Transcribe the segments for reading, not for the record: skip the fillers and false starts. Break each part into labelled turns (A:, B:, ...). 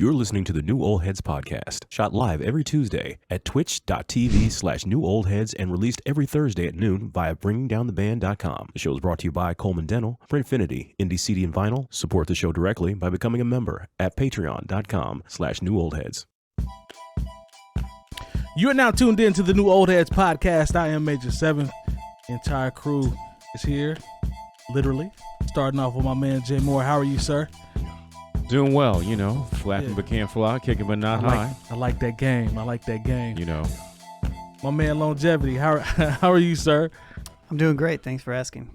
A: You're listening to the New Old Heads podcast, shot live every Tuesday at twitch.tv/newoldheads and released every Thursday at noon via bringingdowntheband.com. The show is brought to you by Coleman Dental, Printfinity, Indie CD and Vinyl. Support the show directly by becoming a member at patreon.com/newoldheads.
B: You are now tuned in to the New Old Heads podcast. I am Major 7th. The entire crew is here, literally. Starting off with my man Jay Moore. How are you, sir?
C: Doing well, you know, flapping but can't fly, kicking but not high.
B: I like that game.
C: You know.
B: My man Lonegevity, how are you, sir?
D: I'm doing great. Thanks for asking.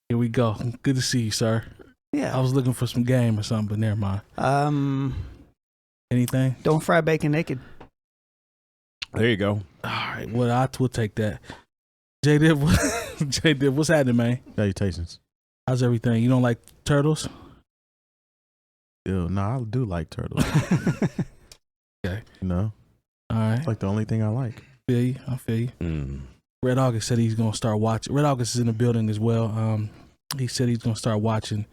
B: Here we go. Good to see you, sir.
D: Yeah.
B: I was looking for some game or something, but never mind. Anything?
D: Don't fry bacon naked.
C: There you go.
B: All right. Well, we'll take that. Jay Diff, what's happening, man?
E: Salutations.
B: How's everything? You don't like turtles?
E: Ew, no, I do like turtles.
B: Okay.
E: You know?
B: All right.
E: It's like the only thing I like.
B: I feel you. Red August said he's going to start watching. Red August is in the building as well. He said he's going to start watching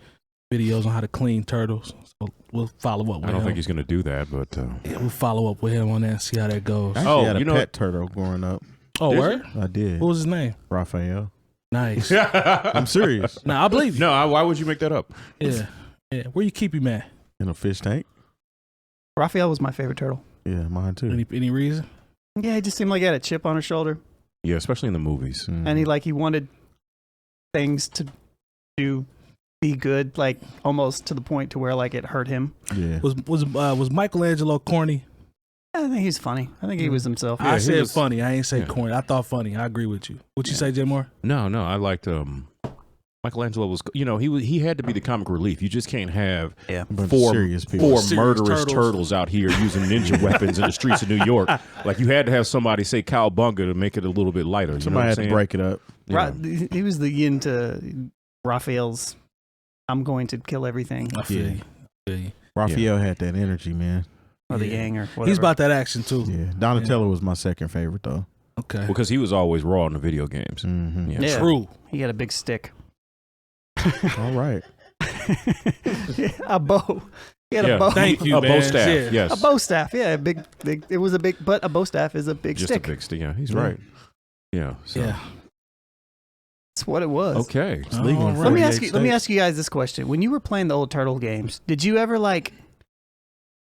B: videos on how to clean turtles. So we'll follow up with him.
C: I don't think he's going to do that, but...
B: Yeah, we'll follow up with him on that and see how that goes.
E: I actually had a pet turtle growing up.
B: Oh, word?
E: I did.
B: What was his name?
E: Raphael.
B: Nice.
E: I'm serious.
B: Nah, I believe you.
C: No, why would you make that up?
B: Yeah. Where you keep him at?
E: In a fish tank.
D: Raphael was my favorite turtle.
E: Yeah, mine too.
B: Any reason?
D: Yeah, he just seemed like he had a chip on his shoulder.
C: Yeah, especially in the movies.
D: And he wanted things to be good, like almost to the point to where like it hurt him.
E: Yeah.
B: Was Michelangelo corny?
D: I think he's funny. I think he was himself.
B: I said funny. I ain't say corny. I thought funny. I agree with you. What you say, Jay Moore?
C: No, I liked Michelangelo was, you know, he had to be the comic relief. You just can't have four murderous turtles out here using ninja weapons in the streets of New York. Like you had to have somebody say 𝗏𝗃𝗃 to make it a little bit lighter.
E: Somebody had to break it up.
D: He was the yin to Raphael's I'm going to kill everything.
B: I feel you.
E: Raphael had that energy, man.
D: Or the yang or whatever.
B: He's about that action too.
E: Yeah. Donatello was my second favorite though.
B: Okay.
C: Because he was always raw in the video games.
E: Mm-hmm.
D: Yeah.
B: True.
D: He had a big stick.
E: All right.
D: A bow. He had a bow.
B: Thank you,
C: a
B: man.
C: bow staff.
B: Yeah.
C: Yes.
D: A bow staff. Yeah, big. It was a big, but a bow staff is a big
C: Just
D: stick.
C: a big stick. Yeah, he's right. Yeah. So.
B: Yeah.
D: That's what it was.
C: Okay.
E: It's legal.
B: All right.
D: Let me ask you guys this question. When you were playing the old Turtle games, did you ever like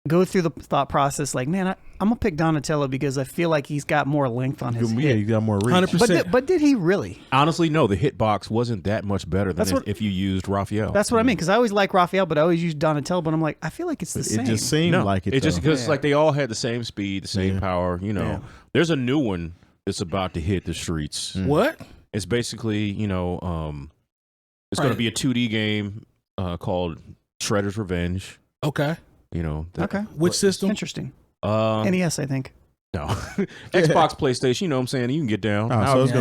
D: go through the thought process like, man, I'm gonna pick Donatello because I feel like he's got more length on his
E: Yeah,
D: hit.
E: you got more reach.
B: 100%.
D: But did he really?
C: Honestly, no. The hitbox wasn't that much better than if you used Raphael.
D: That's what I mean. Because I always like Raphael, but I always use Donatello. But I'm like, I feel like it's the same.
E: It just seemed like it.
C: It just
E: though.
C: because like they all had the same speed, the same power. You know, there's a new one that's about to hit the streets.
B: What?
C: It's basically, you know, it's going to be a 2D game called Shredder's Revenge.
B: Okay.
C: You know.
D: Okay.
B: Which system?
D: Interesting. NES, I think.
C: No. Xbox, PlayStation, you know what I'm saying? You can get down.
E: So it's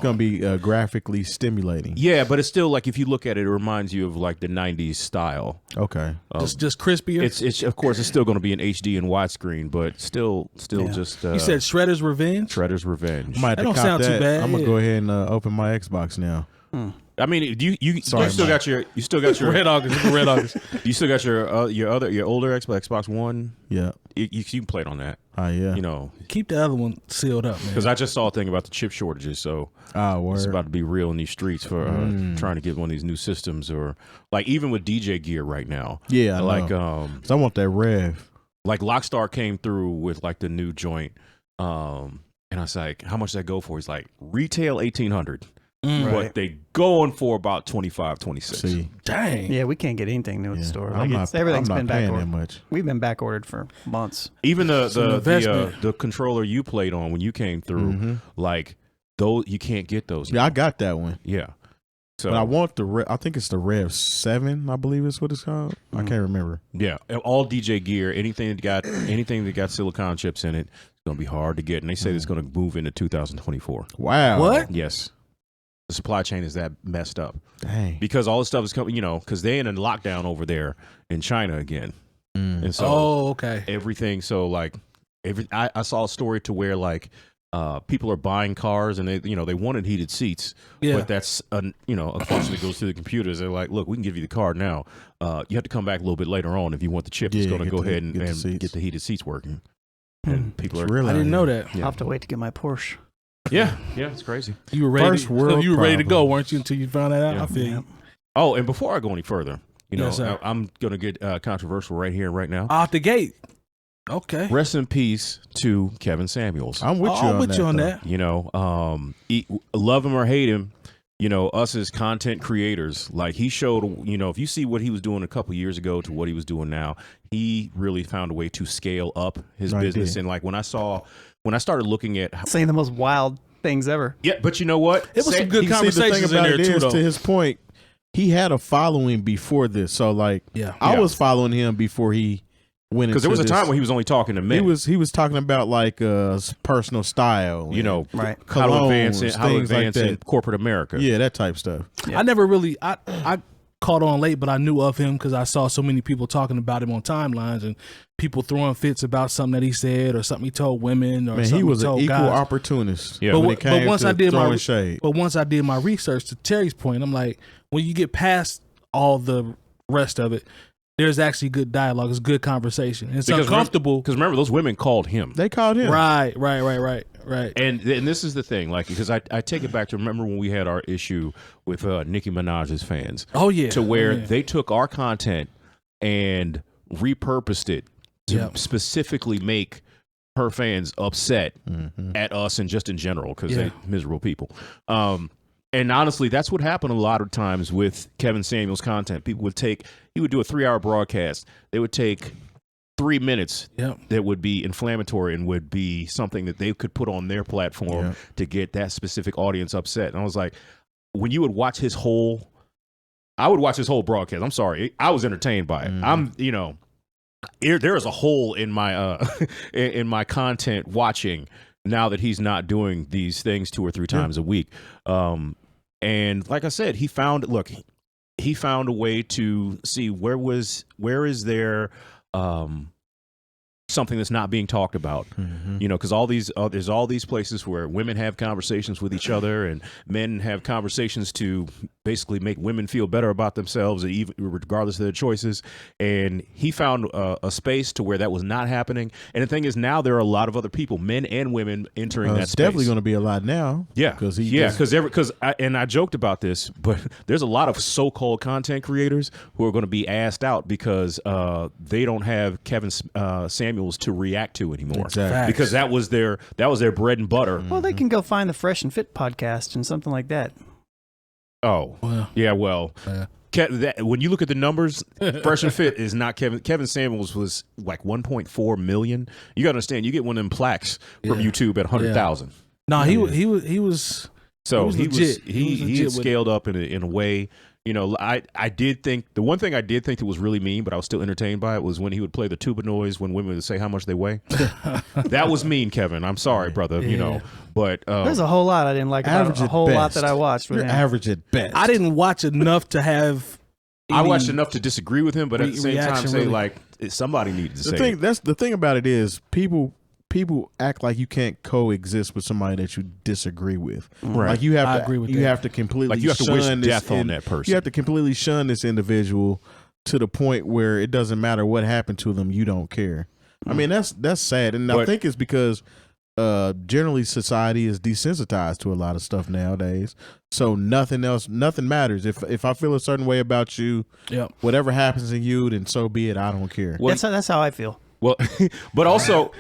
E: gonna be graphically stimulating.
C: Yeah, but it's still like if you look at it, it reminds you of like the 90s style.
E: Okay.
B: Just crispier.
C: It's of course it's still going to be in HD and widescreen, but still just.
B: You said Shredder's Revenge.
C: Shredder's Revenge.
E: I might have
B: That
E: to
B: don't
E: cop
B: sound too
E: that.
B: bad.
E: I'm gonna go ahead and open my Xbox now.
C: I mean, you still got your
B: Red August.
C: You still got your older Xbox One.
E: Yeah.
C: You can play it on that.
E: Yeah.
C: You know,
B: Keep the other one sealed up, man.
C: because I just saw a thing about the chip shortages, so it's about to be real in these streets for trying to get one of these new systems, or like even with DJ gear right now.
E: Yeah, I
C: like
E: know. So I want that Rev.
C: Like Lockstar came through with like the new joint, and I was like, how much does that go for? He's like, retail 1,800. But they going for about 25, 26.
E: See,
B: dang.
D: Yeah, we can't get anything new at the store. Like
E: I'm
D: everything's
E: not
D: been
E: paying
D: back
E: that much.
D: We've been back ordered for months.
C: Even
B: investment.
C: the controller you played on when you came through, like those you can't get those.
E: Yeah, I got that one.
C: Yeah. So
E: But I want I think it's the Rev 7, I believe is what it's called. I can't remember.
C: yeah, all DJ gear, anything that got silicon chips in it, it's gonna be hard to get, and they say it's gonna move into 2024.
E: Wow.
B: What?
C: Yes. The supply chain is that messed up.
E: Dang.
C: Because all this stuff is coming, you know, because they in a lockdown over there in China again. And so
B: okay.
C: everything, so like I saw a story to where like people are buying cars and they wanted heated seats, but that's a function that goes through the computers. They're like, look, we can give you the car now. You have to come back a little bit later on if you want the chip that's going to go ahead and get the heated seats working. And people are
B: really, I didn't know that.
D: I'll have to wait to get my Porsche.
C: Yeah, it's crazy.
B: You were ready. You were ready to go, weren't you? Until you found that out.
C: Yeah.
B: I feel you.
C: Oh, and before I go any further, I'm going to get controversial right here, right now.
B: Out the gate. Okay.
C: Rest in peace to Kevin Samuels.
E: I'm with you on that.
C: Love him or hate him, us as content creators, like he showed, if you see what he was doing a couple years ago to what he was doing now, he really found a way to scale up his business. And like when I started looking at
D: saying the most wild things ever.
C: Yeah, but you know what?
B: It was some good conversations in there too, though.
E: To his point, he had a following before this. So like, I was following him before he went into
C: because there was a time when he was only talking to men.
E: He was talking about like personal style,
D: right?
C: How to advance in corporate America.
E: Yeah, that type stuff.
B: Yeah. I never really I caught on late, but I knew of him because I saw so many people talking about him on timelines and people throwing fits about something that he said or something he told women or something
E: he was
B: he told
E: an equal
B: guys.
E: Opportunist.
B: Yeah, but once I did my research, to Terry's point, I'm like, when you get past all the rest of it, there's actually good dialogue. It's good conversation. It's uncomfortable.
C: Because remember, those women called him.
E: They called him.
B: Right.
C: And this is the thing, like, because I take it back to remember when we had our issue with Nicki Minaj's fans.
B: Oh, yeah.
C: To where they took our content and repurposed it to specifically make her fans upset at us and just in general because they're miserable people. And honestly, that's what happened a lot of times with Kevin Samuels' content. People would he would do a 3-hour broadcast. They would take 3 minutes that would be inflammatory and would be something that they could put on their platform to get that specific audience upset. And I was like, when you would watch I would watch his whole broadcast. I'm sorry. I was entertained by it. There is a hole in my in my content watching now that he's not doing these things 2 or 3 times a week. And like I said, he found a way to see where is there something that's not being talked about, because there's all these places where women have conversations with each other and men have conversations to basically make women feel better about themselves, even regardless of their choices. And he found a space to where that was not happening. And the thing is, now there are a lot of other people, men and women, entering that space.
E: It's definitely going to be a lot now.
C: Yeah, because I joked about this, but there's a lot of so-called content creators who are going to be asked out because they don't have Kevin Samuels to react to anymore.
E: Exactly.
C: Because that was their bread and butter.
D: Well, they can go find the Fresh and Fit podcast and something like that.
C: Oh, yeah. Well, when you look at the numbers, Fresh and Fit is not Kevin Samuels was like 1.4 million. You got to understand, you get one of them plaques from YouTube at 100,000.
B: No, he was.
C: So he
B: legit
C: scaled up in a way. I did think the one thing I did think that was really mean, but I was still entertained by it, was when he would play the tuba noise when women would say how much they weigh. That was mean, Kevin. I'm sorry, brother. But
D: there's a whole lot I didn't like about a whole lot that I watched.
E: You're average at best.
B: I didn't watch enough to have.
C: I watched enough to disagree with him, but at the same time, say like somebody needed to say.
E: That's the thing about it is people act like you can't coexist with somebody that you disagree with.
C: Right.
E: Like you have to
B: agree with
E: you
B: that.
E: have to completely
C: like you have to wish
E: shun
C: death on that person.
E: You have to completely shun this individual to the point where it doesn't matter what happened to them, you don't care. I mean, that's sad. And I think it's because generally society is desensitized to a lot of stuff nowadays. So nothing matters. If I feel a certain way about you, whatever happens to you, then so be it. I don't care.
D: Well, that's how I feel.
C: Well, but also,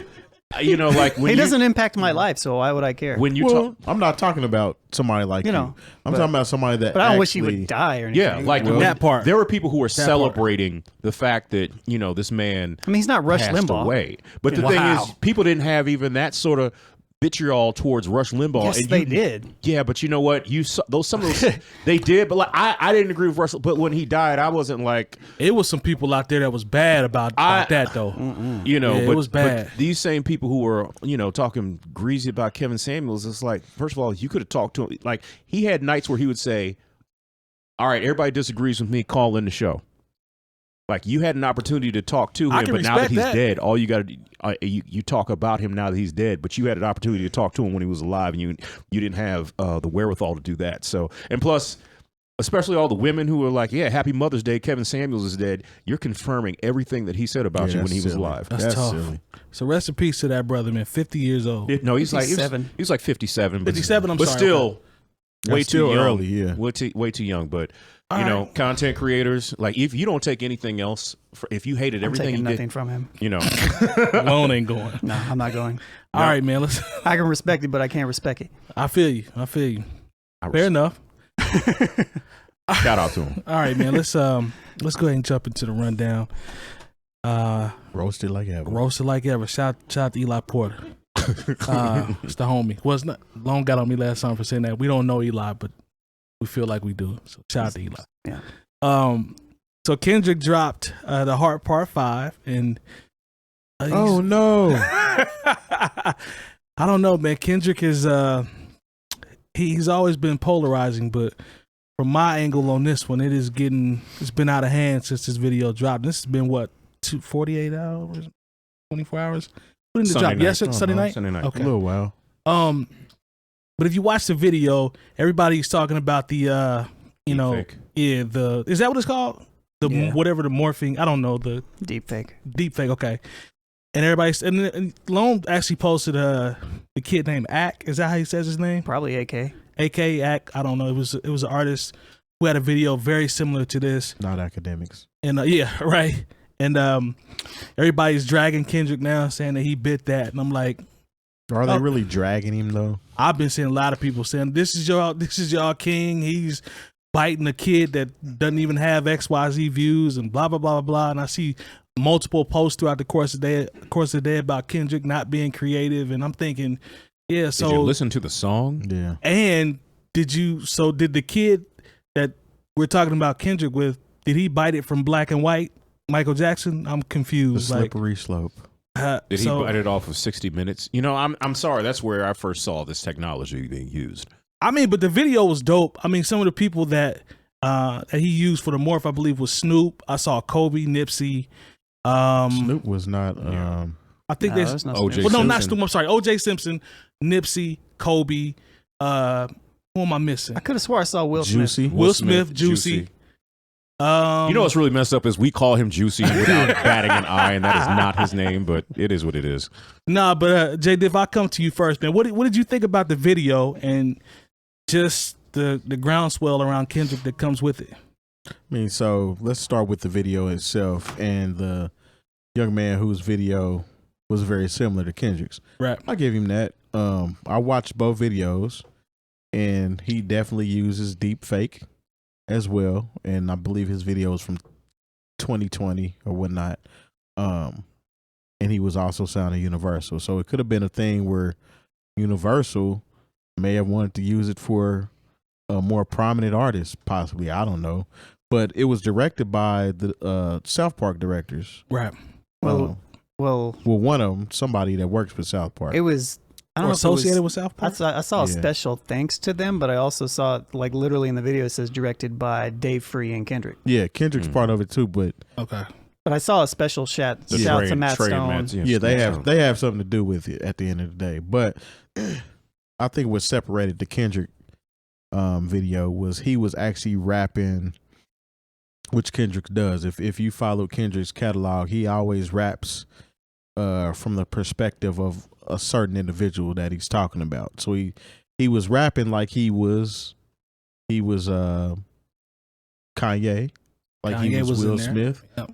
C: like when
D: it doesn't impact my life, so why would I care?
C: When you
E: I'm not talking about somebody like you. I'm talking about somebody that.
D: But I don't wish he would die or anything.
C: Yeah, like
B: that part.
C: There were people who were celebrating the fact that this man.
D: I mean, he's not Rush
C: passed
D: Limbaugh.
C: away. But the thing is, people didn't have even that sort of vitriol towards Rush Limbaugh.
D: Yes, they did.
C: Yeah, but you know what? Some of those they did, but like I didn't agree with Rush. But when he died, I wasn't like.
B: It was some people out there that was bad about that though.
C: But
B: it was bad.
C: But these same people who were talking greasy about Kevin Samuels, it's like, first of all, you could have talked to him. Like he had nights where he would say, "All right, everybody disagrees with me. Call in the show." Like you had an opportunity to talk to him, but now that he's dead, all you got to you talk about him now that he's dead. But you had an opportunity to talk to him when he was alive, and you didn't have the wherewithal to do that. So, and plus, especially all the women who are like, "Yeah, Happy Mother's Day, Kevin Samuels is dead." You're confirming everything that he said about you when he was alive.
B: That's tough. Silly. So rest in peace to that brother, man. 50 years old.
C: No, he's 57. He was like 57.
B: 57.
C: But still, way too young.
E: Early. Yeah,
C: way too young. But. You know, content creators, like if you don't take anything else, if you hated everything he
D: nothing
C: did,
D: from him.
C: You know,
B: Lone ain't going.
D: No, I'm not going.
B: All right, man.
D: I can respect it, but I can't respect it.
B: I feel you. Fair enough.
C: Shout out to him.
B: All right, man. Let's go ahead and jump into the rundown.
E: Roasted like ever.
B: Roasted like ever. Shout out to Eli Porter. It's the homie. Well, it's not. Lone got on me last time for saying that. We don't know Eli, but we feel like we do. So shout out to Eli.
D: Yeah.
B: So Kendrick dropped the Heart Part 5, and
E: oh no.
B: I don't know, man. Kendrick is he's always been polarizing, but from my angle on this one, it's been out of hand since this video dropped. This has been what 48 hours, 24 hours. When did it drop? Yesterday, Sunday night. Okay,
E: a little while.
B: But if you watch the video, everybody's talking about the, is that what it's called? Whatever the morphing, I don't know, the
D: deep fake,
B: okay. And and Lone actually posted the kid named Ak. Is that how he says his name?
D: Probably AK.
B: Ak. I don't know. It was an artist who had a video very similar to this.
E: Not academics.
B: And right. And everybody's dragging Kendrick now, saying that he bit that, and I'm like.
E: Are they really dragging him though?
B: I've been seeing a lot of people saying this is y'all king. He's biting a kid that doesn't even have XYZ views and blah blah blah blah. And I see multiple posts throughout the course of the day about Kendrick not being creative. And I'm thinking, yeah. So
C: did you listen to the song?
E: Yeah.
B: And did the kid that we're talking about Kendrick with? Did he bite it from Black and White, Michael Jackson? I'm confused.
E: The slippery slope.
C: Did he bite it off of 60 Minutes? You know, I'm sorry. That's where I first saw this technology being used.
B: I mean, but the video was dope. I mean, some of the people that he used for the morph, I believe, was Snoop. I saw Kobe, Nipsey.
E: Snoop was not.
B: I think there's
C: O.J.
B: Well, no, not Snoop. I'm sorry, O.J. Simpson, Nipsey, Kobe. Who am I missing?
D: I could have swore I saw Will
E: Juicy.
D: Smith.
B: Will Smith, Juicy.
C: You know what's really messed up is we call him Juicy without batting an eye, and that is not his name, but it is what it is.
B: Nah, but Jay Diff, I'll come to you first, man. What did you think about the video and just the groundswell around Kendrick that comes with it?
E: I mean, so let's start with the video itself and the young man whose video was very similar to Kendrick's.
B: Right.
E: I give him that. I watched both videos, and he definitely uses deep fake as well, and I believe his video is from 2020 or whatnot. And he was also sounding Universal, so it could have been a thing where Universal may have wanted to use it for a more prominent artist, possibly. I don't know, but it was directed by the South Park directors,
B: right?
D: Well,
E: one of them, somebody that works for South Park.
D: It was. I don't know
B: associated with South Park.
D: I saw a special thanks to them, but I also saw, like, literally in the video it says directed by Dave Free and Kendrick.
E: Yeah, Kendrick's part of it too, but
B: okay.
D: But I saw a special shout to Matt Stone.
E: Yeah, they have something to do with it at the end of the day. But I think what separated the Kendrick video was he was actually rapping, which Kendrick does. If you follow Kendrick's catalog, he always raps from the perspective of a certain individual that he's talking about. So he was rapping like he was Kanye, like Kanye he was Will Smith.
B: Yep.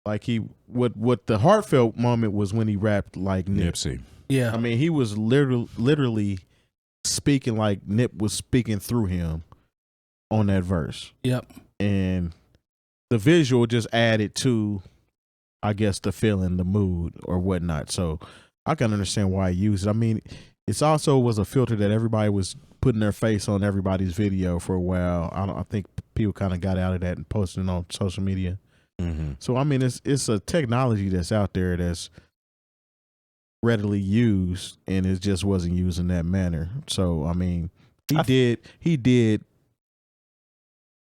E: Like what the heartfelt moment was when he rapped like
C: Nipsey.
B: Yeah.
E: I mean, he was literally speaking like Nip was speaking through him on that verse.
B: Yep.
E: And the visual just added to, I guess, the feeling, the mood or whatnot. So I can understand why he used it. I mean, it's also was a filter that everybody was putting their face on everybody's video for a while. I think people kind of got out of that and posted it on social media.
C: Mm-hmm.
E: So I mean, it's a technology that's out there that's readily used, and it just wasn't used in that manner. So I mean, he did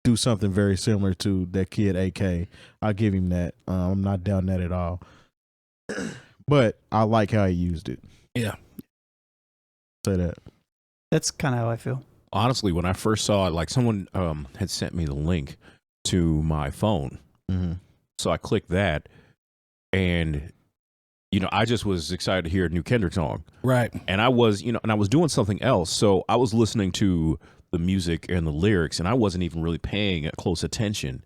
E: do something very similar to that kid AK. I'll give him that. I'm not down that at all. But I like how he used it.
B: Yeah.
E: Say that.
D: That's kind of how I feel.
C: Honestly, when I first saw it, like someone had sent me the link to my phone.
E: Mm-hmm.
C: So I clicked that, and I just was excited to hear a new Kendrick song.
B: Right.
C: And I was, and I was doing something else. So I was listening to the music and the lyrics, and I wasn't even really paying close attention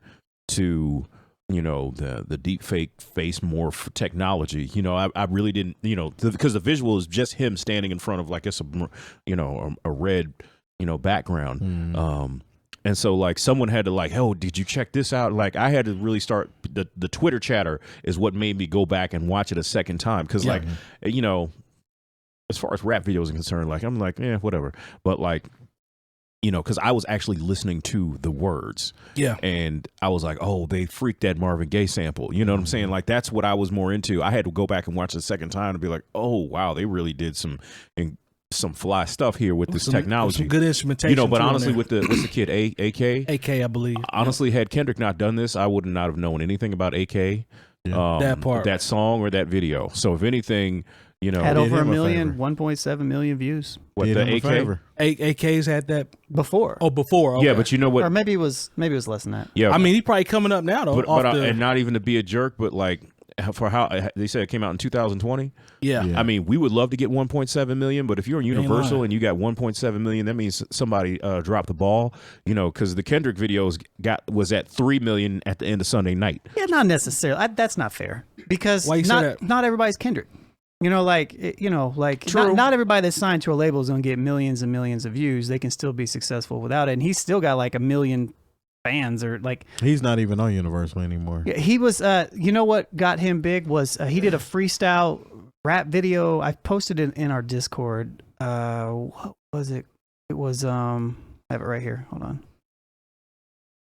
C: to, the deep fake face morph technology. I really didn't, because the visual is just him standing in front of like a red, background.
E: Mm.
C: And so like someone had to like, oh, did you check this out? Like I had to really start the Twitter chatter is what made me go back and watch it a second time. Cause like, as far as rap videos are concerned, like I'm like, yeah, whatever. But like, cause I was actually listening to the words.
B: Yeah.
C: And I was like, oh, they freaked that Marvin Gaye sample. You know what I'm saying? Like that's what I was more into. I had to go back and watch it a second time to be like, oh wow, they really did some fly stuff here with this technology.
B: Some good instrumentation.
C: But honestly, with what's the kid, AK?
B: AK, I believe.
C: Honestly, had Kendrick not done this, I would not have known anything about AK,
B: that part,
C: that song, or that video. So if anything,
D: had over 1.7 million views.
C: What, the AK?
B: AK's had that
D: before.
B: Oh, before. Okay.
C: Yeah, but you know what?
D: Or maybe it was less than that.
C: Yeah,
B: I mean, he probably coming up now though.
C: And not even to be a jerk, but like for how they said it came out in 2020.
B: Yeah.
C: I mean, we would love to get 1.7 million, but if you're in Universal and you got 1.7 million, that means somebody dropped the ball. Because the Kendrick videos was at 3 million at the end of Sunday night.
D: Yeah, not necessarily. That's not fair because not everybody's Kendrick. Not everybody that's signed to a label is going to get millions and millions of views. They can still be successful without it. And he's still got like 1 million fans, or like
E: he's not even on Universal anymore.
D: Yeah, he was. What got him big was he did a freestyle rap video. I posted it in our Discord. What was it? It was I have it right here. Hold on.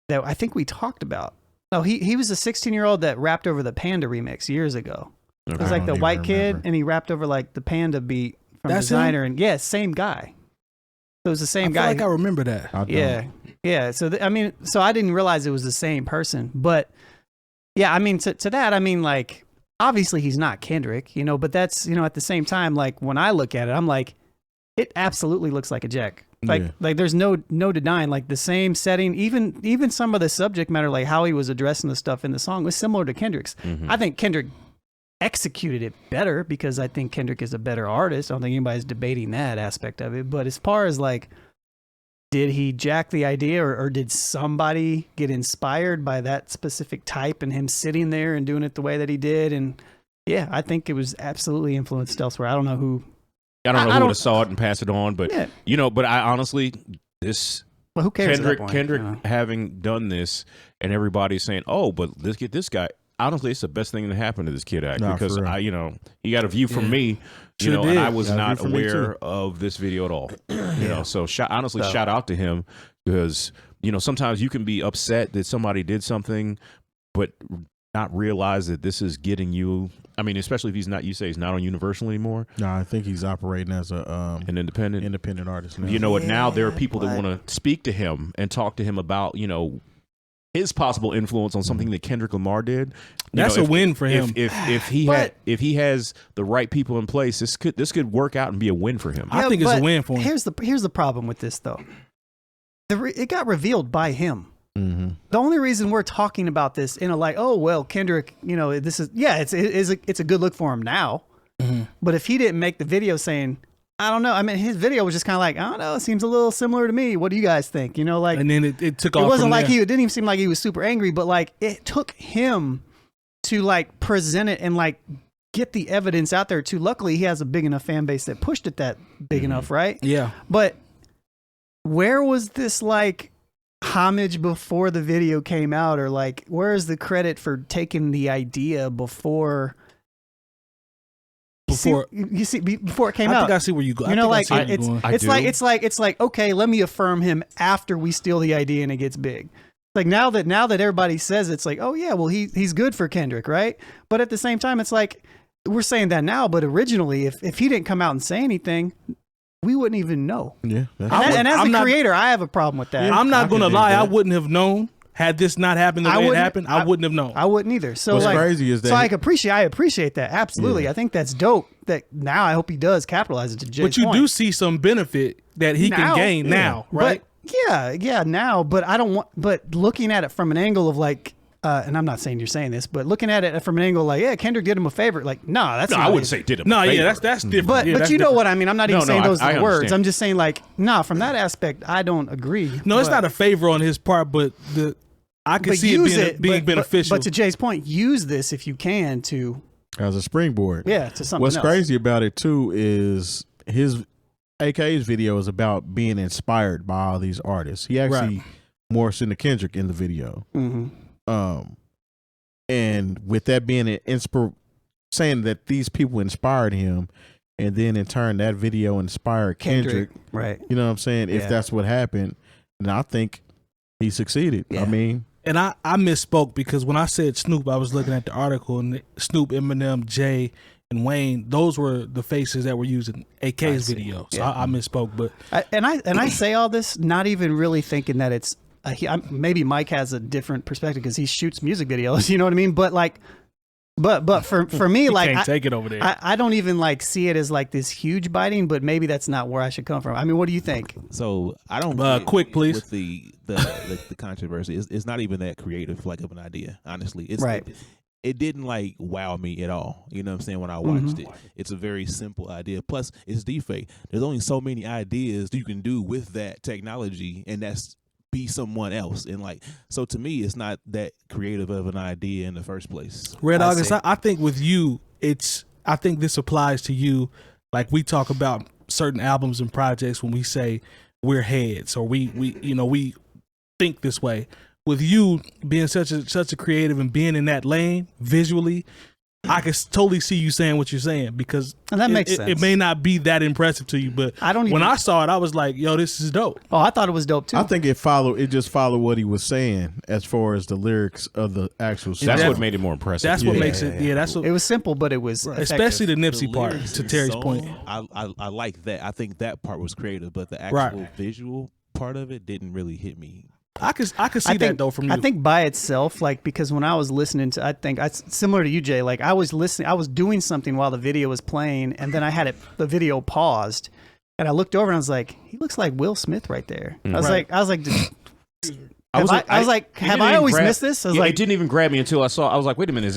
D: That I think we talked about. Oh, he was a 16-year-old that rapped over the Panda remix years ago.
C: Okay.
D: It was like the white kid, and he rapped over like the Panda beat from Designer, and same guy. So it was the same guy.
B: I feel like I remember that.
D: Yeah. So so I didn't realize it was the same person, but yeah, I mean to that, I mean like obviously he's not Kendrick, but that's at the same time, like when I look at it, I'm like, it absolutely looks like a Jack. Like there's no denying, like the same setting, even some of the subject matter, like how he was addressing the stuff in the song was similar to Kendrick's.
C: Mm-hmm.
D: I think Kendrick executed it better because I think Kendrick is a better artist. I don't think anybody's debating that aspect of it. But as far as like, did he jack the idea, or did somebody get inspired by that specific type and him sitting there and doing it the way that he did? And yeah, I think it was absolutely influenced elsewhere. I don't know who.
C: I don't know who would have saw it and passed it on, but but I honestly,
D: well, who cares?
C: Kendrick having done this, and everybody's saying, "Oh, but let's get this guy." Honestly, it's the best thing that happened to this kid act because he got a view from me, and I was not aware of this video at all. So shout out to him because sometimes you can be upset that somebody did something, but not realize that this is getting you. I mean, especially if he's not on Universal anymore.
E: No, I think he's operating as an independent artist now.
C: You know what? Now there are people that want to speak to him and talk to him about his possible influence on something that Kendrick Lamar did.
B: That's a win for him.
C: If he has the right people in place, this could work out and be a win for him.
B: I think it's a win for him.
D: Here's the problem with this though. It got revealed by him.
E: Mm-hmm.
D: The only reason we're talking about this in a like, oh well, Kendrick, this is it's a good look for him now.
B: Mm-hmm.
D: But if he didn't make the video saying, I don't know. I mean, his video was just kind of like, I don't know. It seems a little similar to me. What do you guys think? Like,
B: and then it took off.
D: It wasn't like
B: there.
D: it didn't even seem like he was super angry, but like it took him to like present it and like get the evidence out there too. Luckily, he has a big enough fan base that pushed it that big enough, right?
B: Yeah.
D: But where was this like homage before the video came out, or like where is the credit for taking the idea before? Before it came out.
B: I think I see where you go.
D: It's like okay, let me affirm him after we steal the idea and it gets big. Like now that everybody says it's like, oh yeah, well he's good for Kendrick, right? But at the same time, it's like we're saying that now, but originally, if he didn't come out and say anything, we wouldn't even know.
E: Yeah,
D: And as a creator, I have a problem with that.
B: Yeah, I'm not gonna lie, I wouldn't have known. Had this not happened the way it happened, I wouldn't have known.
D: I wouldn't either. So
E: what's crazy is that
D: I appreciate that. Absolutely. I think that's dope. That now I hope he does capitalize it to Jay's
B: But you
D: point.
B: do see some benefit that he can gain now, right?
D: But, yeah, now. But I don't want. But looking at it from an angle of like, and I'm not saying you're saying this, but looking at it from an angle like, yeah, Kendrick did him a favor. Like, no, that's not
C: I wouldn't say did him.
B: No,
C: a favor.
B: yeah, that's different.
D: But
B: yeah,
D: but you know what I mean. I'm not even saying those
C: I
D: words.
C: understand.
D: I'm just saying like, nah, from that aspect, I don't agree.
B: No, it's not a favor on his part, but I can see it being beneficial.
D: But to Jay's point, use this if you can to
E: as a springboard.
D: Yeah, to something
E: What's
D: else.
E: crazy about it too is his AK's video is about being inspired by all these artists. He actually Morrison to Kendrick in the video. And with that being an saying that these people inspired him, and then in turn that video inspired Kendrick.
D: Right.
E: You know what I'm saying? If that's what happened, then I think he succeeded.
D: Yeah.
E: I mean,
B: and I misspoke because when I said Snoop, I was looking at the article, and Snoop, Eminem, Jay, and Wayne, those were the faces that were using AK's video. So I misspoke, but
D: I say all this not even really thinking that it's maybe Mike has a different perspective because he shoots music videos. You know what I mean? But like, but for me, like,
B: can't take it over there.
D: I don't even like see it as like this huge biting. But maybe that's not where I should come from. I mean, what do you think?
F: So I don't.
B: Quick, please.
F: With the controversy, it's not even that creative, like of an idea. Honestly, it's
D: right.
F: It didn't like wow me at all. You know what I'm saying? When I watched it, it's a very simple idea. Plus, it's deepfake. There's only so many ideas you can do with that technology, and that's be someone else. And like, so to me, it's not that creative of an idea in the first place.
B: Red August, I think with you, I think this applies to you. Like we talk about certain albums and projects when we say we're heads or we think this way. With you being such a creative and being in that lane visually, I can totally see you saying what you're saying because
D: and that makes sense.
B: It may not be that impressive to you, but when I saw it, I was like, "Yo, this is dope."
D: Oh, I thought it was dope too.
E: I think it just followed what he was saying as far as the lyrics of the actual song.
C: That's what made it more impressive.
B: That's what makes it. Yeah, that's what
D: it was simple, but it was
B: especially the Nipsey part. To Terry's point,
F: I like that. I think that part was creative, but the actual visual part of it didn't really hit me.
B: I could see that though from you.
D: I think by itself, like because when I was listening to, I think similar to you, Jay. Like I was doing something while the video was playing, and then I had the video paused, and I looked over and I was like, he looks like Will Smith right there. I was like, have I always missed this? I was like,
C: it didn't even grab me until I was like, wait a minute,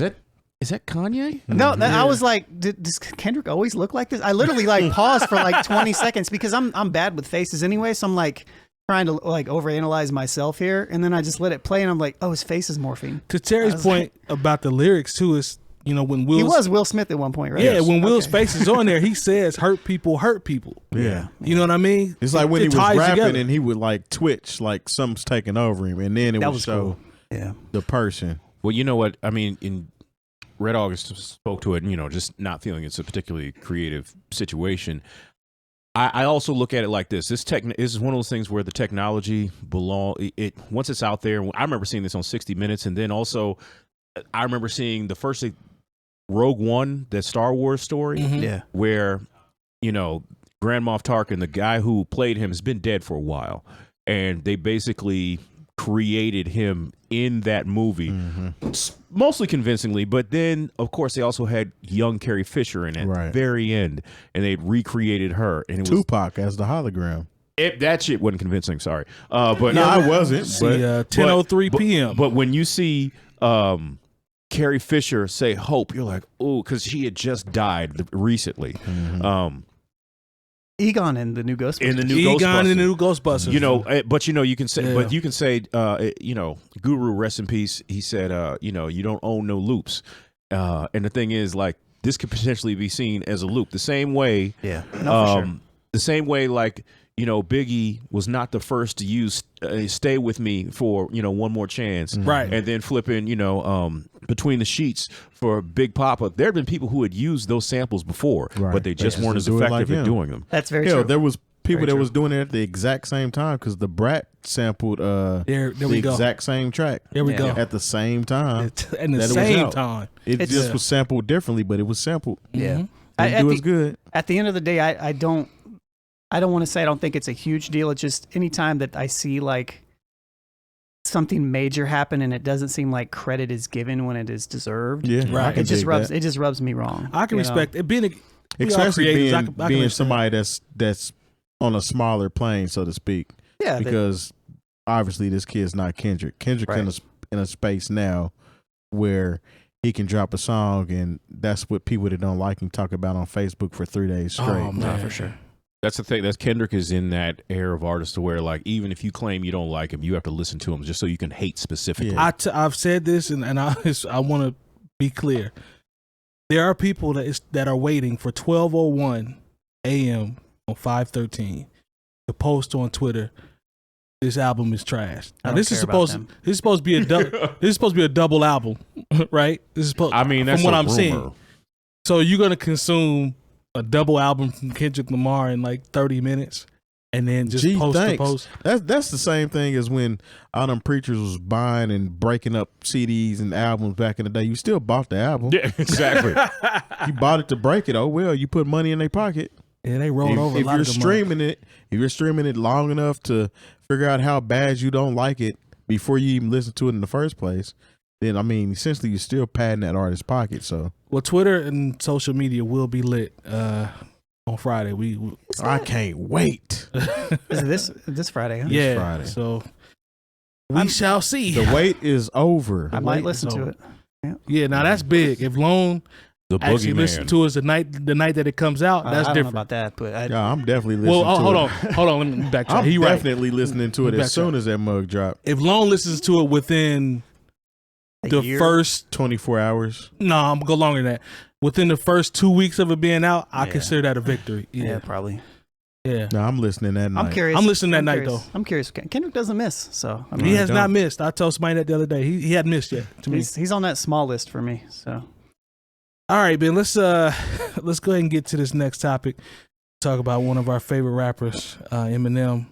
C: is that Kanye?
D: No, I was like, does Kendrick always look like this? I literally like paused for like 20 seconds because I'm bad with faces anyway, so I'm like trying to like overanalyze myself here, and then I just let it play, and I'm like, oh, his face is morphing.
B: To Terry's point about the lyrics too is, when Will,
D: he was Will Smith at one point, right?
B: Yeah, when Will's face is on there, he says hurt people hurt people.
E: Yeah,
B: you know what I mean?
E: It's like when he was rapping and he would like twitch like something's taking over him, and then it would show the person.
C: Well, you know what I mean. In Red August spoke to it, and just not feeling it's a particularly creative situation. I also look at it like this. This is one of those things where the technology once it's out there. I remember seeing this on 60 Minutes, and then also I remember seeing the first Rogue One, that Star Wars story, where Grand Moff Tarkin, the guy who played him, has been dead for a while, and they basically created him in that movie, mostly convincingly, but then of course they also had young Carrie Fisher in it at the very end, and they recreated her, and it was
E: Tupac as the hologram.
C: That shit wasn't convincing, sorry, but
E: no, I wasn't.
B: But 10:03 p.m.
C: But when you see Carrie Fisher say "Hope," you're like, oh, because she had just died recently.
D: Egon in the new Ghostbusters.
B: Egon in the new Ghostbusters.
C: But you can say, Guru, rest in peace. He said, you don't own no loops. And the thing is, like, this could potentially be seen as a loop. The same way,
D: for sure.
C: The same way, like, Biggie was not the first to use "Stay With Me" for One More Chance,
B: right?
C: And then flipping Between the Sheets for Big Papa. There have been people who had used those samples before, but they just weren't as effective at doing them.
D: That's very true.
E: There was people that was doing it at the exact same time because the Brat sampled the exact same track.
B: There we go.
E: At the same time.
B: At the same time.
E: It just was sampled differently, but it was sampled.
D: Yeah.
E: It was good.
D: At the end of the day, I don't. I don't want to say I don't think it's a huge deal. It's just anytime that I see like something major happen and it doesn't seem like credit is given when it is deserved.
E: Yeah, right.
D: It just rubs me wrong.
B: I can respect it.
E: Especially being somebody that's on a smaller plane, so to speak.
D: Yeah,
E: because obviously this kid's not Kendrick. Kendrick's in a space now where he can drop a song, and that's what people that don't like him talk about on Facebook for 3 days straight.
B: Oh, man. For sure.
C: That's the thing. That's Kendrick is in that era of artist to where, like, even if you claim you don't like him, you have to listen to him just so you can hate specifically.
B: Yeah. I've said this, and I want to be clear. There are people that are waiting for 12:01 a.m. on 5/13 to post on Twitter, this album is trash. Now, this is supposed to be a double album, right? This is supposed.
C: I mean, that's
B: from what I'm
C: rumor.
B: seeing. So you're gonna consume a double album from Kendrick Lamar in like 30 minutes, and then just post.
E: That's the same thing as when all them preachers was buying and breaking up CDs and albums back in the day. You still bought the album.
C: Yeah, exactly.
E: You bought it to break it. Oh well, you put money in their pocket.
B: Yeah, they rolled over.
E: If you're streaming it long enough to figure out how bad you don't like it before you even listen to it in the first place, then I mean, essentially, you're still padding that artist's pocket. So,
B: well, Twitter and social media will be lit on Friday.
E: I can't wait.
D: Is this Friday? Huh?
B: Yeah,
E: Friday.
B: So we shall see.
E: The wait is over.
D: I might listen to it.
B: Yeah, now that's big. If Lone actually listen to us the night that it comes out, that's
D: I
B: different.
D: don't know about that, but
E: I'm definitely listening.
B: Well,
E: to
B: hold
E: it.
B: on. Let me backtrack.
E: I'm definitely listening to it as soon as that mug drop.
B: If Lone listens to it within the first
E: 24 hours,
B: no, I'm gonna go longer than that. Within the first 2 weeks of it being out, I consider that a victory.
D: Yeah, probably.
B: Yeah.
E: No, I'm listening that night.
D: I'm curious.
B: I'm listening that night though.
D: I'm curious. Kendrick doesn't miss, so I mean,
B: he has not missed. I told somebody that the other day. He hadn't missed yet. To me,
D: he's on that small list for me. So.
B: All right, Ben. Let's go ahead and get to this next topic. Talk about one of our favorite rappers, Eminem.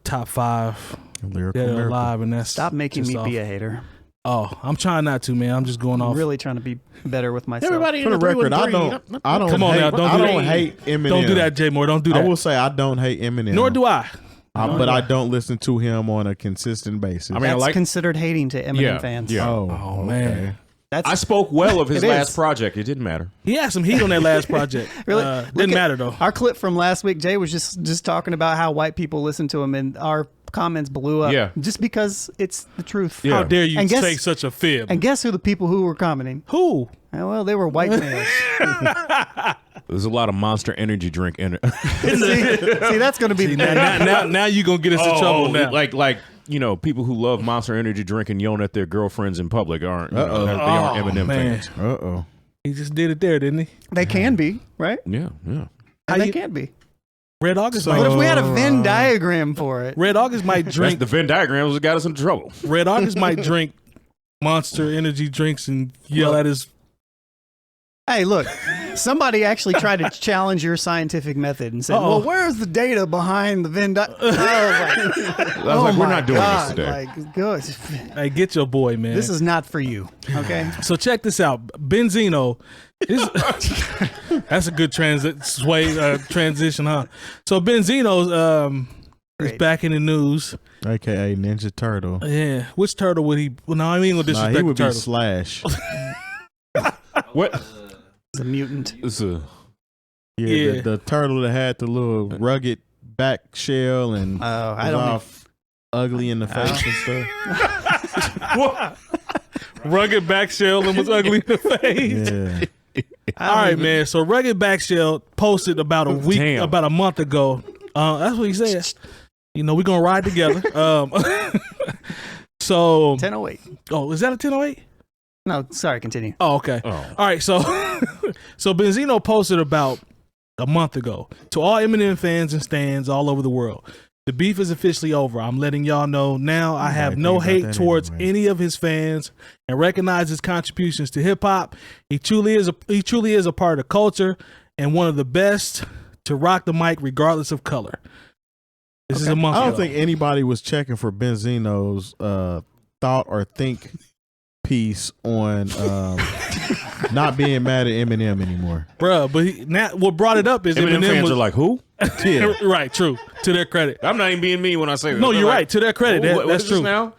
B: Top 5
E: lyrical
B: dead or alive, and that's
D: stop making me be a hater.
B: Oh, I'm trying not to, man. I'm just going off.
D: I'm really trying to be better with myself.
E: Everybody for the record, I don't
B: Come on now,
E: don't hate Eminem.
B: Don't do that, Jay Moore. Don't do that.
E: I will say I don't hate Eminem.
B: Nor do I.
E: But I don't listen to him on a consistent basis.
C: I mean,
D: that's considered hating to Eminem fans.
C: Yeah.
E: Oh
B: man.
C: I spoke well of his last project. It didn't matter.
B: He had some heat on that last project.
D: Really?
B: Didn't matter though.
D: Our clip from last week, Jay was just talking about how white people listen to him, and our comments blew up.
C: Yeah.
D: Just because it's the truth.
B: How dare you say such a fib?
D: And guess who the people who were commenting?
B: Who?
D: Well, they were white males.
C: There's a lot of Monster Energy drink in it.
D: see, that's going to be
B: now you're going to get us in trouble now.
C: Like people who love Monster Energy drink and yelling at their girlfriends in public aren't. They aren't Eminem fans.
B: He just did it there, didn't he?
D: They can be, right?
C: Yeah.
D: And they can be.
B: Red August.
D: But if we had a Venn diagram for it,
B: Red August might drink.
C: That's the Venn diagram that got us in trouble.
B: Red August might drink Monster Energy drinks and yell at his.
D: Hey, look, somebody actually tried to challenge your scientific method and said, well, where's the data behind the Venn diagram? I was like,
C: we're not doing this today.
D: Like, good.
B: Hey, get your boy, man.
D: This is not for you, okay?
B: So check this out. Benzino. That's a good transition, huh? So Benzino's is back in the news.
E: AKA Ninja Turtle.
B: Yeah. Which turtle would he... Well, no, I mean, disrespect
E: he would
B: the
E: be
B: turtle.
E: Slash.
C: What?
D: It's a mutant.
E: The turtle that had the little rugged back shell and ugly in the face and stuff.
B: What? Rugged back shell and was ugly in the face.
E: Yeah.
B: All right, man. So Rugged Backshell posted about a month ago. That's what he said. We're gonna ride together. So
D: 1008.
B: Oh, is that a 1008?
D: No, sorry, continue.
B: Oh, okay. All right, so Benzino posted about a month ago to all Eminem fans and stans all over the world. The beef is officially over. I'm letting y'all know now. I have no hate towards any of his fans and recognize his contributions to hip hop. He truly is a part of the culture and one of the best to rock the mic regardless of color. This is a month ago.
E: I don't think anybody was checking for Benzino's thought or think piece on not being mad at Eminem anymore.
B: Bruh, but now what brought it up is
C: Eminem fans are like, who?
E: Yeah.
B: Right, true. To their credit.
C: I'm not even being mean when I say that.
B: No,
C: They're
B: you're
C: like,
B: right. To their credit.
C: "Oh, what
B: That's
C: is this
B: true.
C: now?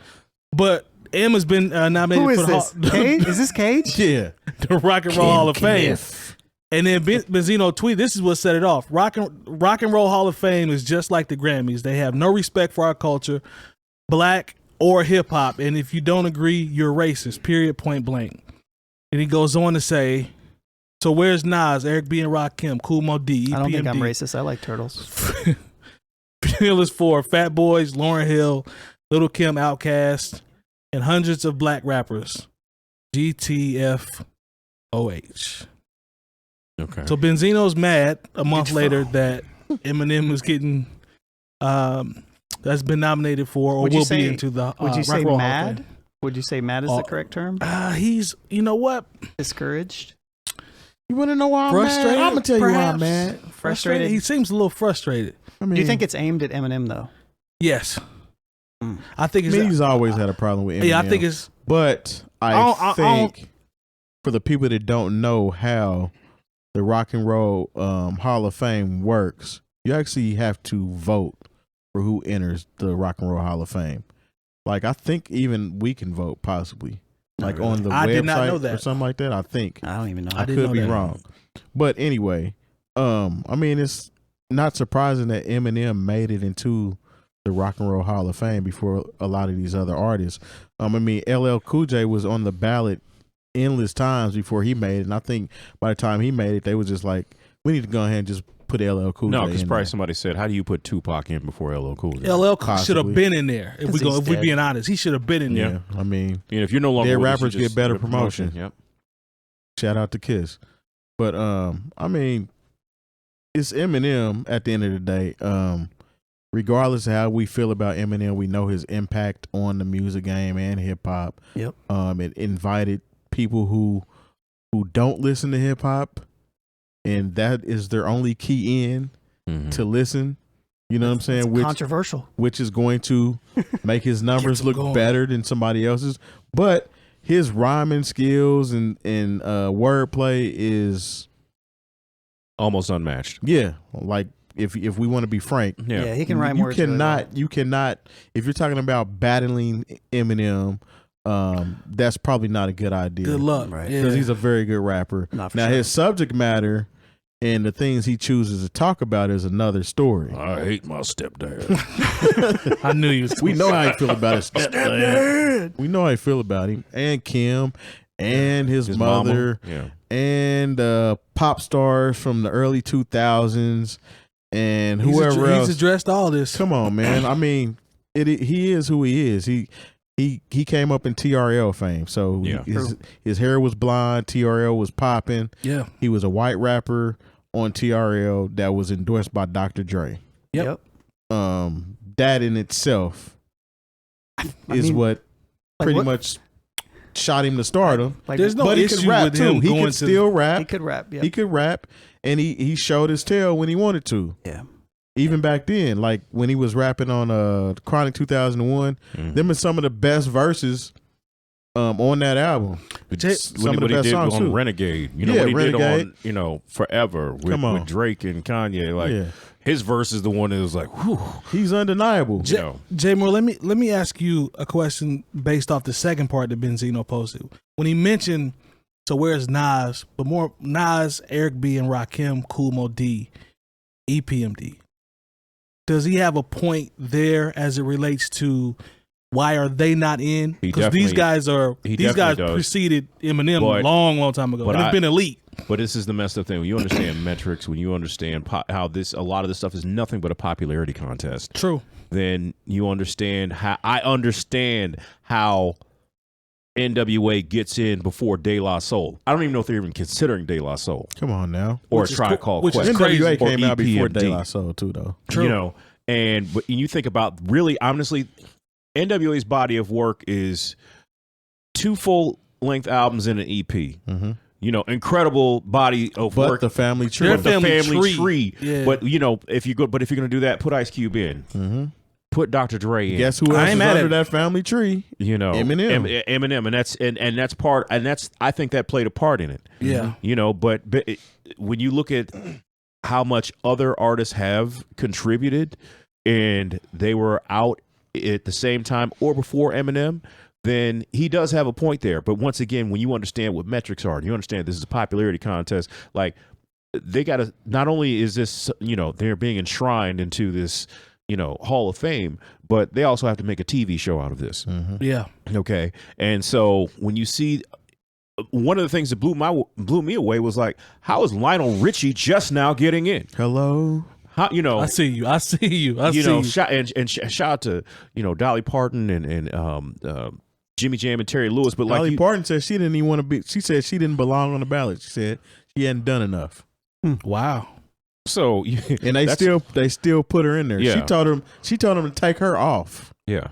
B: But M has been nominated
D: Who is
B: for the
D: this? Cage? Is this Cage?
E: Yeah.
B: the Rock and Roll Hall of Fame. And then Benzino tweet, this is what set it off. Rock and Roll Hall of Fame is just like the Grammys. They have no respect for our culture, black or hip hop. And if you don't agree, you're racist, period, point blank. And he goes on to say, so where's Nas, Eric B. and Rakim, 𝐀𝐿 𝗲, EPMD?
D: I don't think I'm racist. I like turtles.
B: Fearless 4, Fat Boys, Lauryn Hill, Lil' Kim, Outkast, and hundreds of black rappers. 𝗏𝗄𝗏.
C: Okay.
B: So Benzino's mad a month later that Eminem is getting that's been nominated for or will be into the
D: would you
B: Rock
D: say
B: and Roll Hall of
D: mad?
B: Fame.
D: Would you say mad is the correct term?
B: He's, you know what?
D: Discouraged?
E: You want to know why I'm
B: Frustrated?
E: mad? I'm going to tell you why
B: Perhaps.
E: I'm mad.
D: Frustrated?
B: He seems a little frustrated.
E: I mean,
D: Do you think it's aimed at Eminem though?
B: Yes. I think it's
E: he's always had a problem with Eminem.
B: yeah, I think it's
E: But I think for the people that don't know how the Rock and Roll Hall of Fame works, you actually have to vote for who enters the Rock and Roll Hall of Fame. Like, I think even we can vote, possibly. Like on the
B: I
E: website
B: did not know that.
E: or something like that. I think.
D: I don't even know.
E: I could be wrong. But anyway, I mean, it's not surprising that Eminem made it into the Rock and Roll Hall of Fame before a lot of these other artists. I mean, LL Cool J was on the ballot endless times before he made it. And I think by the time he made it, they was just like, we need to go ahead and just put LL Cool J
C: No,
E: in
C: because
E: there.
C: probably somebody said, how do you put Tupac in before LL Cool J?
B: LL
E: Possibly.
B: should have been in there. If we
D: dead.
B: being honest, he should have been in there.
E: Yeah, I mean,
C: You know, if you're no longer
E: Dead
C: with us, you
E: rappers
C: just
E: get better
C: get a
E: promotion.
C: Yep.
E: shout out to Kiss. But I mean, it's Eminem at the end of the day. Regardless of how we feel about Eminem, we know his impact on the music game and hip hop.
D: Yep.
E: It invited people who don't listen to hip hop, and that is their only key in to listen. You know what I'm saying?
D: It's controversial.
E: Which is going to make his numbers look better than somebody else's. But his rhyming skills and wordplay is
C: almost unmatched.
E: Yeah, like if we want to be frank,
D: yeah, he can rhyme
E: you
D: words.
E: You cannot. If you're talking about battling Eminem, that's probably not a good idea.
B: Good luck,
D: Right.
E: Because he's a very good rapper. Now his subject matter and the things he chooses to talk about is another story.
C: I hate my stepdad.
B: I knew you.
E: We know how you feel about his stepdad. We know how you feel about him and Kim and his mother and pop stars from the early 2000s and whoever else.
B: He's addressed all this.
E: Come on, man. I mean, he is who he is. He came up in TRL fame. So his hair was blonde. TRL was popping.
B: Yeah.
E: He was a white rapper on TRL that was endorsed by Dr. Dre.
B: Yep.
E: That in itself is what pretty much shot him to stardom.
B: There's no
E: but he
B: issue
E: could rap
B: with
E: too.
B: him
E: He
B: going
E: could still rap.
D: He could rap. Yeah.
E: He could rap, and he showed his tail when he wanted to.
D: Yeah.
E: Even back then, like when he was rapping on Chronic 2001, them are some of the best verses on that album.
C: Some of the best songs on Renegade. You know what he did on Forever with Drake and Kanye. Like his verse is the one that was like, whew.
E: He's undeniable.
B: Jay Moore, let me ask you a question based off the second part that Benzino posted. When he mentioned, so where's Nas? But more Nas, Eric B. and Rakim, 𝗀𝗲 𝗲, EPMD. Does he have a point there as it relates to why are they not in? Because these guys preceded Eminem a long time ago. And it's been elite.
C: But this is the messed up thing. When you understand metrics, when you understand how a lot of this stuff is nothing but a popularity contest.
B: True.
C: Then you understand how NWA gets in before De La Soul. I don't even know if they're even considering De La Soul.
E: Come on now.
C: Or Tribe Called Quest.
E: NWA came out before De La Soul too, though.
C: True. You know, but you think about really, honestly, NWA's body of work is 2 full-length albums and an EP. Mm-hmm. You know, incredible body of work.
E: The family tree.
B: Their family tree.
C: Yeah. But if you're going to do that, put Ice Cube in.
E: Mm-hmm.
C: put Dr. Dre in.
E: Guess who else is under that family tree?
C: You know, Eminem, and that's part, and that's I think that played a part in it.
B: Yeah,
C: you know, but when you look at how much other artists have contributed, and they were out at the same time or before Eminem, then he does have a point there. But once again, when you understand what metrics are, and you understand this is a popularity contest, like they got to, not only is this, you know, they're being enshrined into this, you know, Hall of Fame, but they also have to make a TV show out of this.
B: Yeah.
C: Okay. And so when you see, one of the things that blew me away was like, how is Lionel Richie just now getting in?
E: Hello.
C: How, you know,
B: I see you.
C: Shout out to, you know, Dolly Parton and Jimmy Jam and Terry Lewis. But
E: Dolly Parton said she didn't even want to be. She said she didn't belong on the ballot. She said she hadn't done enough.
B: Wow.
C: So
E: and they still put her in there.
C: Yeah.
E: She told them to take her off.
C: Yeah.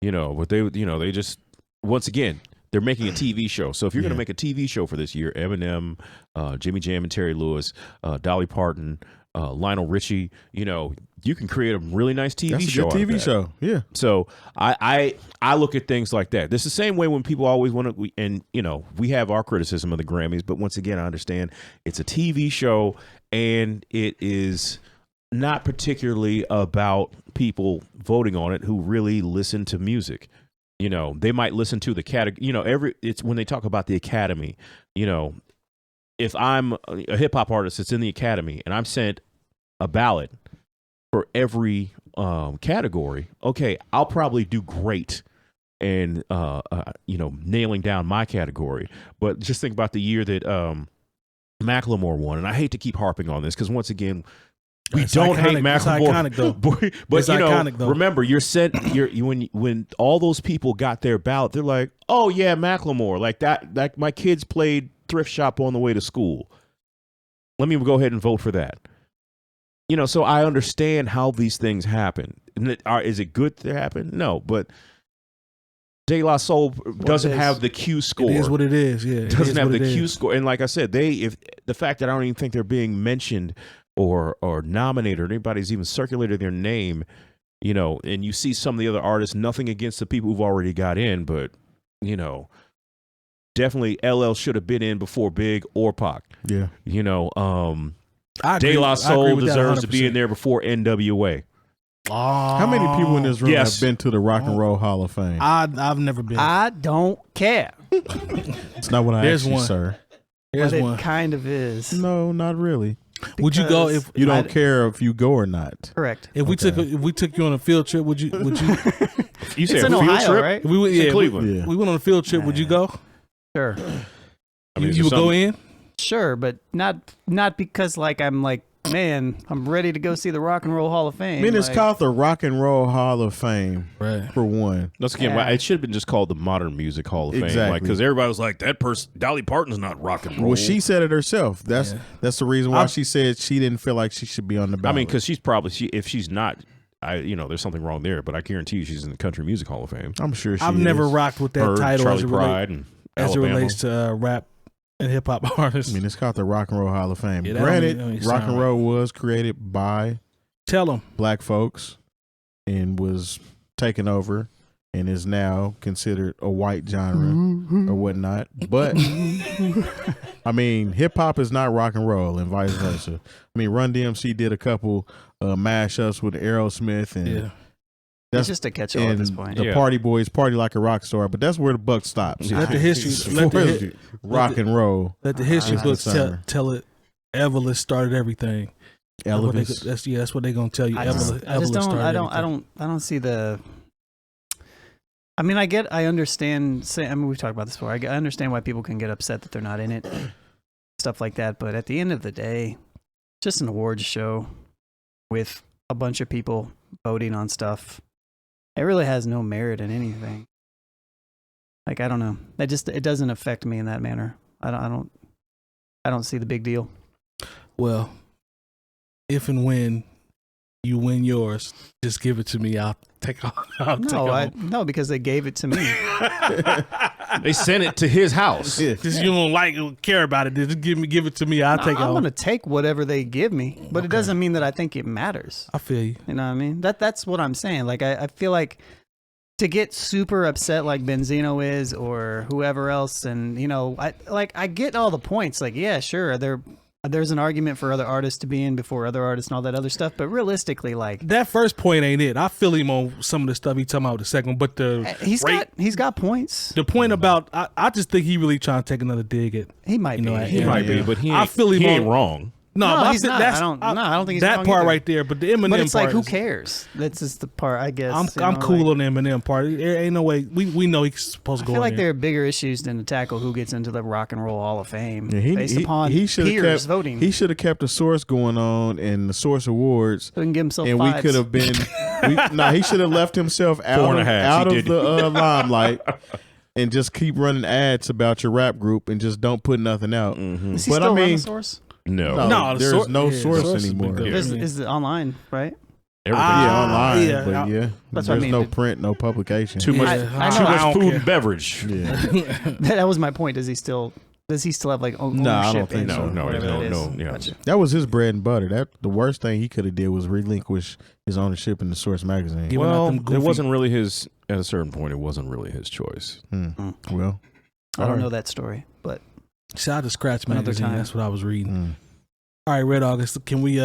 C: You know, but they just, once again, they're making a TV show. So if you're going to make a TV show for this year, Eminem, Jimmy Jam and Terry Lewis, Dolly Parton, Lionel Richie, you know, you can create a really nice TV show.
E: That's a good TV show. Yeah.
C: So I look at things like that. This is the same way when people always want to, and you know, we have our criticism of the Grammys, but once again, I understand it's a TV show and it is not particularly about people voting on it who really listen to music. You know, they might listen to the category, you know, it's when they talk about the Academy, you know, if I'm a hip hop artist that's in the Academy and I'm sent a ballot for every category, okay, I'll probably do great and, you know, nailing down my category. But just think about the year that Macklemore won. And I hate to keep harping on this because once again, we don't hate Macklemore. It's
B: iconic, though.
C: but
B: it's
C: you know,
B: iconic, though.
C: Remember, when all those people got their ballot, they're like, oh yeah, Macklemore, like that. Like my kids played thrift shop on the way to school. Let me go ahead and vote for that. You know, so I understand how these things happen. Is it good to happen? No, but De La Soul doesn't have the Q score.
B: It is what it is. Yeah, it
C: doesn't have the Q score. And like I said, if the fact that I don't even think they're being mentioned or nominated or anybody's even circulated their name, you know, and you see some of the other artists, nothing against the people who've already got in, but, you know, definitely LL should have been in before Big or Pac.
E: Yeah.
C: You know, De La Soul deserves to be in there before NWA.
E: How many people in this room have been to the Rock and Roll Hall of Fame?
B: I've never been.
D: I don't care.
E: It's not what I asked you, sir.
B: There's
D: but
B: one.
D: It kind of is.
E: No, not really.
B: Would you go if
E: you don't care if you go or not?
D: Correct.
B: If we took you on a field trip, would you?
C: You said
D: it's
C: a
D: in
C: field
D: Ohio,
C: trip,
D: right?
B: We went,
C: in Cleveland.
B: We went on a field trip. Would you go?
D: Sure.
C: I mean,
B: you would go in?
D: Sure, but not because like I'm like, man, I'm ready to go see the Rock and Roll Hall of Fame.
E: I mean, it's called the Rock and Roll Hall of Fame,
B: right?
E: For one.
C: Once again, it should have been just called the Modern Music Hall of Fame,
E: exactly.
C: Like, because everybody was like, that person, Dolly Parton's not rock and roll.
E: Well, she said it herself. That's the reason why she said she didn't feel like she should be on the ballot.
C: I mean, because she's probably if she's not, there's something wrong there. But I guarantee you, she's in the Country Music Hall of Fame.
E: I'm sure
B: I've never rocked with that title
C: Charlie Pride
B: as it relates to rap and hip hop artists.
E: I mean, it's called the Rock and Roll Hall of Fame.
B: Yeah,
E: Granted, rock and roll was created by black folks and was taken over and is now considered a white genre or whatnot. But I mean, hip hop is not rock and roll and vice versa. I mean, Run DMC did a couple mashups with Aerosmith and
D: it's just a catch-all at this point.
E: The Party Boys party like a rock star, but that's where the buck stops.
B: Let the history,
E: rock and roll.
B: Let the history books tell it. Elvis started everything.
E: Elvis.
B: That's what they're gonna tell you.
D: I don't see the. I mean, I understand. I mean, we've talked about this before. I understand why people can get upset that they're not in it, stuff like that. But at the end of the day, just an awards show with a bunch of people voting on stuff. It really has no merit in anything. Like, I don't know. It doesn't affect me in that manner. I don't see the big deal.
B: Well, if and when you win yours, just give it to me. I'll take off.
D: No, because they gave it to me.
C: They sent it to his house.
B: Just you don't care about it. Just give it to me. I'll take it.
D: I'm gonna take whatever they give me, but it doesn't mean that I think it matters.
B: I feel you.
D: You know what I mean? That's what I'm saying. Like I feel like to get super upset like Benzino is or whoever else, and I get all the points. Like, yeah, sure, there's an argument for other artists to be in before other artists and all that other stuff, but realistically, like
B: that first point ain't it. I feel him on some of the stuff he talking about with the second one, but
D: he's got points.
B: The point about I just think he really trying to take another dig at.
D: He might be.
C: He might be, but he ain't wrong.
B: No,
D: he's not. I don't think he's
B: that
D: wrong
B: part
D: either.
B: right there. But the Eminem part,
D: but it's like, who cares? That's just the part, I guess.
B: I'm cool on the Eminem part. There ain't no way we know he's supposed to go.
D: I feel like there are bigger issues than to tackle who gets into the Rock and Roll Hall of Fame based upon peers voting.
E: He should have kept the source going on and the source awards.
D: So he can give himself
E: and
D: fives.
E: we could have been. He should have left himself out of the limelight. And just keep running ads about your rap group and just don't put nothing out.
D: Mm-hmm. Is he still on the source?
C: No,
E: there's no source anymore.
D: Is it online, right?
E: Online, but
D: that's
E: there's no print, no publication.
C: Too much food and beverage.
E: Yeah.
D: That was my point. Does he still have like ownership?
E: No, I don't think so.
C: No. Yeah.
D: Gotcha.
E: That was his bread and butter. The worst thing he could have did was relinquish his ownership in the Source magazine.
C: Well, it wasn't really his. At a certain point, it wasn't really his choice.
E: Well,
D: I don't know that story, but
B: shout out to Scratch magazine.
D: Time.
B: That's what I was reading. All right, Red August. Can we?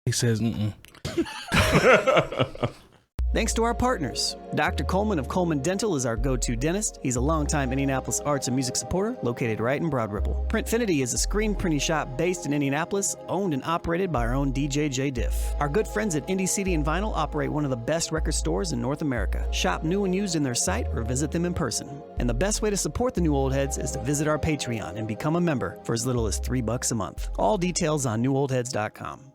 B: He says,
D: Thanks to our partners. Dr. Coleman of Coleman Dental is our go-to dentist. He's a longtime Indianapolis arts and music supporter located right in Broad Ripple. Printfinity is a screen printing shop based in Indianapolis, owned and operated by our own DJ Jay Diff. Our good friends at Indie CD and Vinyl operate one of the best record stores in North America. Shop new and used in their site or visit them in person. And the best way to support the New Old Heads is to visit our Patreon and become a member for as little as $3 a month. All details on newoldheads.com.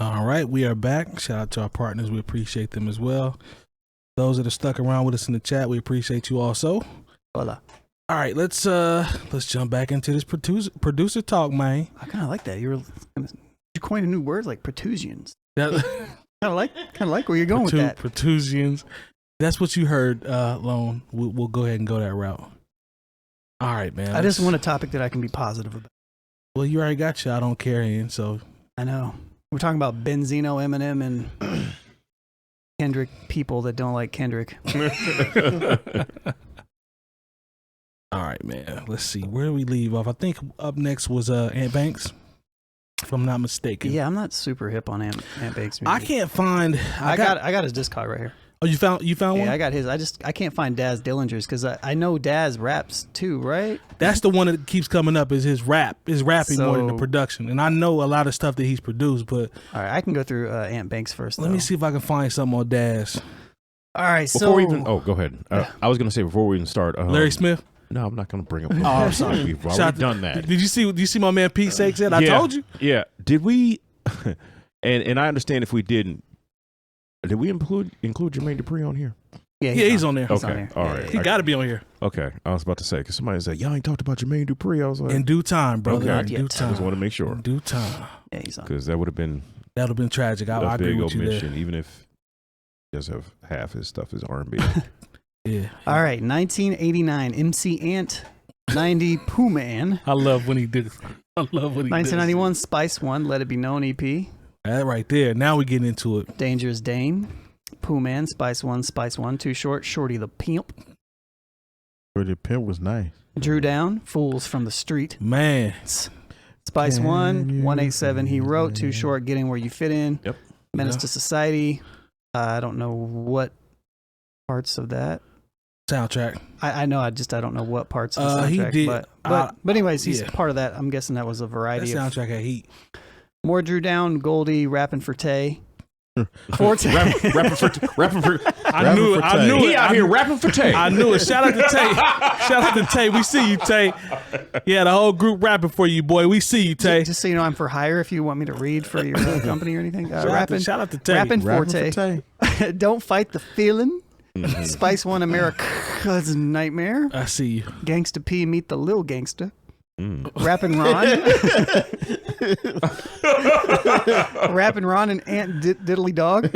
B: all right, we are back. Shout out to our partners. We appreciate them as well. Those that are stuck around with us in the chat, we appreciate you also.
D: Hola.
B: All right, let's jump back into this producer talk, man.
D: I kind of like that. You coined a new word like protrusions.
B: Kind
D: of like where you're going with that.
B: Protrusions. That's what you heard, Lone. We'll go ahead and go that route. All right, man.
D: I just want a topic that I can be positive about.
B: Well, you already got your I don't care in, so.
D: I know. We're talking about Benzino, Eminem, and Kendrick people that don't like Kendrick.
B: All right, man. Let's see. Where do we leave off? I think up next was Ant Banks, if I'm not mistaken.
D: Yeah, I'm not super hip on Ant Banks music.
B: I can't find.
D: I got his discog right here.
B: Oh, you found one?
D: Yeah, I got his. I can't find Daz Dillinger's because I know Daz raps too, right?
B: That's the one that keeps coming up. Is his rapping more than the production, and I know a lot of stuff that he's produced. But
D: all right, I can go through Ant Banks first.
B: Let me see if I can find something on Daz.
D: All right,
C: before we even, go ahead. I was gonna say before we even start,
B: Larry Smith.
C: No, I'm not gonna bring up.
B: I'm sorry.
C: We've already done that.
B: Did you see my man 𝗃 said? I told you.
C: Yeah. Did we? and I understand if we didn't. Did we include Jermaine Dupri on here?
D: Yeah,
B: he's on there.
C: Okay, all right.
B: He got to be on here.
C: Okay, I was about to say because somebody said y'all ain't talked about Jermaine Dupri. I was like,
B: in due time, brother.
C: Okay.
B: In due time.
C: I just want to make sure.
B: In due time.
D: Yeah, he's on.
C: Because that would have been
B: tragic. I agree with you there.
C: Even if he does have half his stuff is R&B.
B: Yeah.
D: All right, 1989, MC Ant, 90 𝗃𝗲.
B: I love when he did.
D: 1991, Spice One, Let It Be Known EP.
B: That right there. Now we getting into it.
D: Dangerous Dane, 𝗃𝗲, Spice One, Too Short, Shorty the Pimp.
E: Shorty the Pimp was nice.
D: Drew Down, Fools from the Street.
B: Man.
D: Spice One, 187 He Wrote, Too Short, Getting Where You Fit In.
C: Yep.
D: Menace to Society. I don't know what parts of that.
B: Soundtrack.
D: I know. I don't know what parts of the soundtrack.
B: He did.
D: But anyways, he's part of that. I'm guessing that was a variety.
B: That soundtrack had heat.
D: More Drew Down, Goldie, rapping for Tay. Forte.
C: rapping for.
B: I knew it.
C: He out here rapping for Tay.
B: I knew it. Shout out to Tay. Shout out to Tay. We see you, Tay. Yeah, the whole group rapping for you, boy. We see you, Tay.
D: Just so you know, I'm for hire if you want me to read for your company or anything.
B: Shout out to Tay.
D: Rapping Forte. Don't Fight the Feeling. Spice One, America's Nightmare.
B: I see you.
D: Gangsta P, Meet the Lil Gangsta. Rapping Ron. Rapping Ron and Aunt Diddly Dog.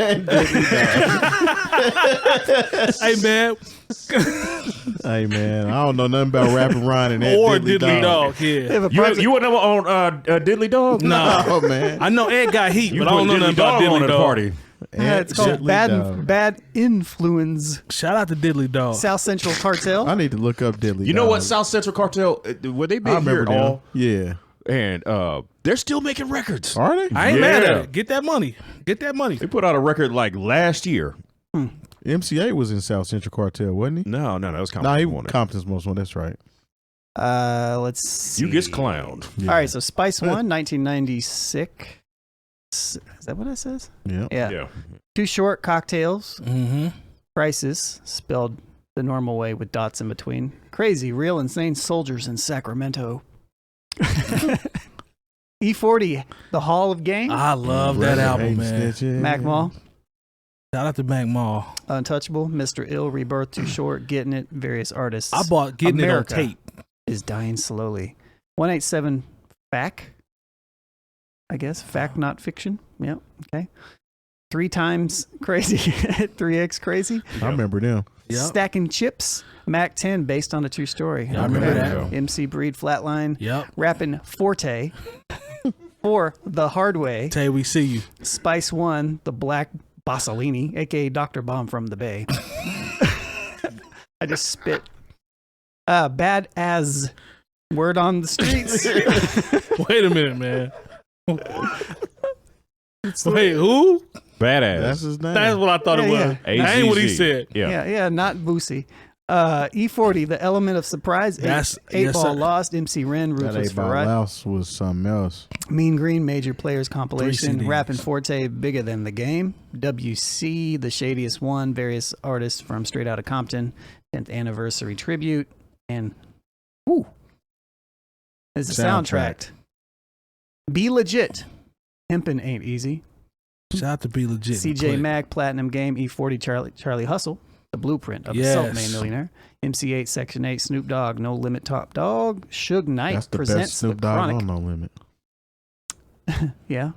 B: Hey man.
E: Hey man, I don't know nothing about Rapping Ron and Aunt
B: Or
E: Diddly Dog.
B: Yeah.
C: You were never on Diddly Dog?
B: No,
E: man.
B: I know Ed got heat,
C: You
B: but I don't know nothing about
C: on
B: Diddly
C: the
B: Dog.
C: party.
D: Yeah, it's called
E: Diddly Dog.
D: Bad Influence.
B: Shout out to Diddly Dog.
D: South Central Cartel.
E: I need to look up Diddly Dog.
C: You know what? South Central Cartel, were they
E: I
C: big here
E: remember
C: at
E: them.
C: all?
E: Yeah.
C: And they're still making records.
E: Are they?
B: I ain't mad at
C: Yeah.
B: it. Get that money. Get that money.
C: They put out a record like last year.
E: MCA was in South Central Cartel, wasn't he?
C: No, that was
E: No,
C: Compton's
E: he
C: one.
E: Compton's most one. That's right.
D: Let's see.
C: You gets clowned.
E: Yeah.
D: All right, so Spice One, 1996. Is that what it says?
E: Yeah.
D: Yeah. Too Short Cocktails.
B: Mm-hmm.
D: Crisis, spelled the normal way with dots in between. Crazy, Real Insane Soldiers in Sacramento. E40, The Hall of Game.
B: I love that album, man.
D: Mac Mall.
B: Shout out to Mac Mall.
D: Untouchable, Mr. Ill, Rebirth, Too Short, Getting It, various artists.
B: I bought Getting
D: America
B: It on tape.
D: is dying slowly. 187 Fact, I guess. Fact, not fiction. Yep. Okay. 3 times Crazy. 3X Crazy.
E: I remember them.
B: Yep.
D: Stacking Chips. Mac 10 based on a true story.
B: Yeah, I remember
C: that.
D: MC Breed Flatline.
B: Yep.
D: Rapping Forte. 4 The Hard Way.
B: Tay, we see you.
D: Spice 1 The Black Bossolini, aka Dr. Bomb from the Bay. I just spit. Bad as Word on the Streets.
B: Wait a minute, man. Wait, who?
C: Badass.
E: That's his name.
B: That's what I thought it was.
D: Yeah,
B: That ain't what he
C: AZZ.
B: said.
C: Yeah.
D: Yeah, not Boosie. E40, The Element of Surprise.
B: That's-
D: 8
B: yes,
D: Ball
B: sir.
D: Lost, MC Ren,
E: That
D: Ruthless
E: ain't by
D: Ferret.
E: Louse was something else.
D: Mean Green, Major Players Compilation.
B: 3 CDs.
D: Rapping Forte, Bigger Than the Game. WC, The Shadiest One. Various artists from Straight Outta Compton. 10th Anniversary Tribute. And, woo, it's a soundtrack. Be Legit. Pimpin' Ain't Easy.
B: Shout out to Be Legit.
D: CJ
B: Quick.
D: Mack, Platinum Game, E40, Charlie Hustle, The Blueprint of the
B: Yes.
D: Self-Made Millionaire, MC8, Section 8, Snoop Dogg, No Limit, Top Dog, Suge Knight
E: That's the
D: presents
E: best Snoop
D: The
E: Dogg
D: Chronic.
E: on No Limit.
D: Yeah.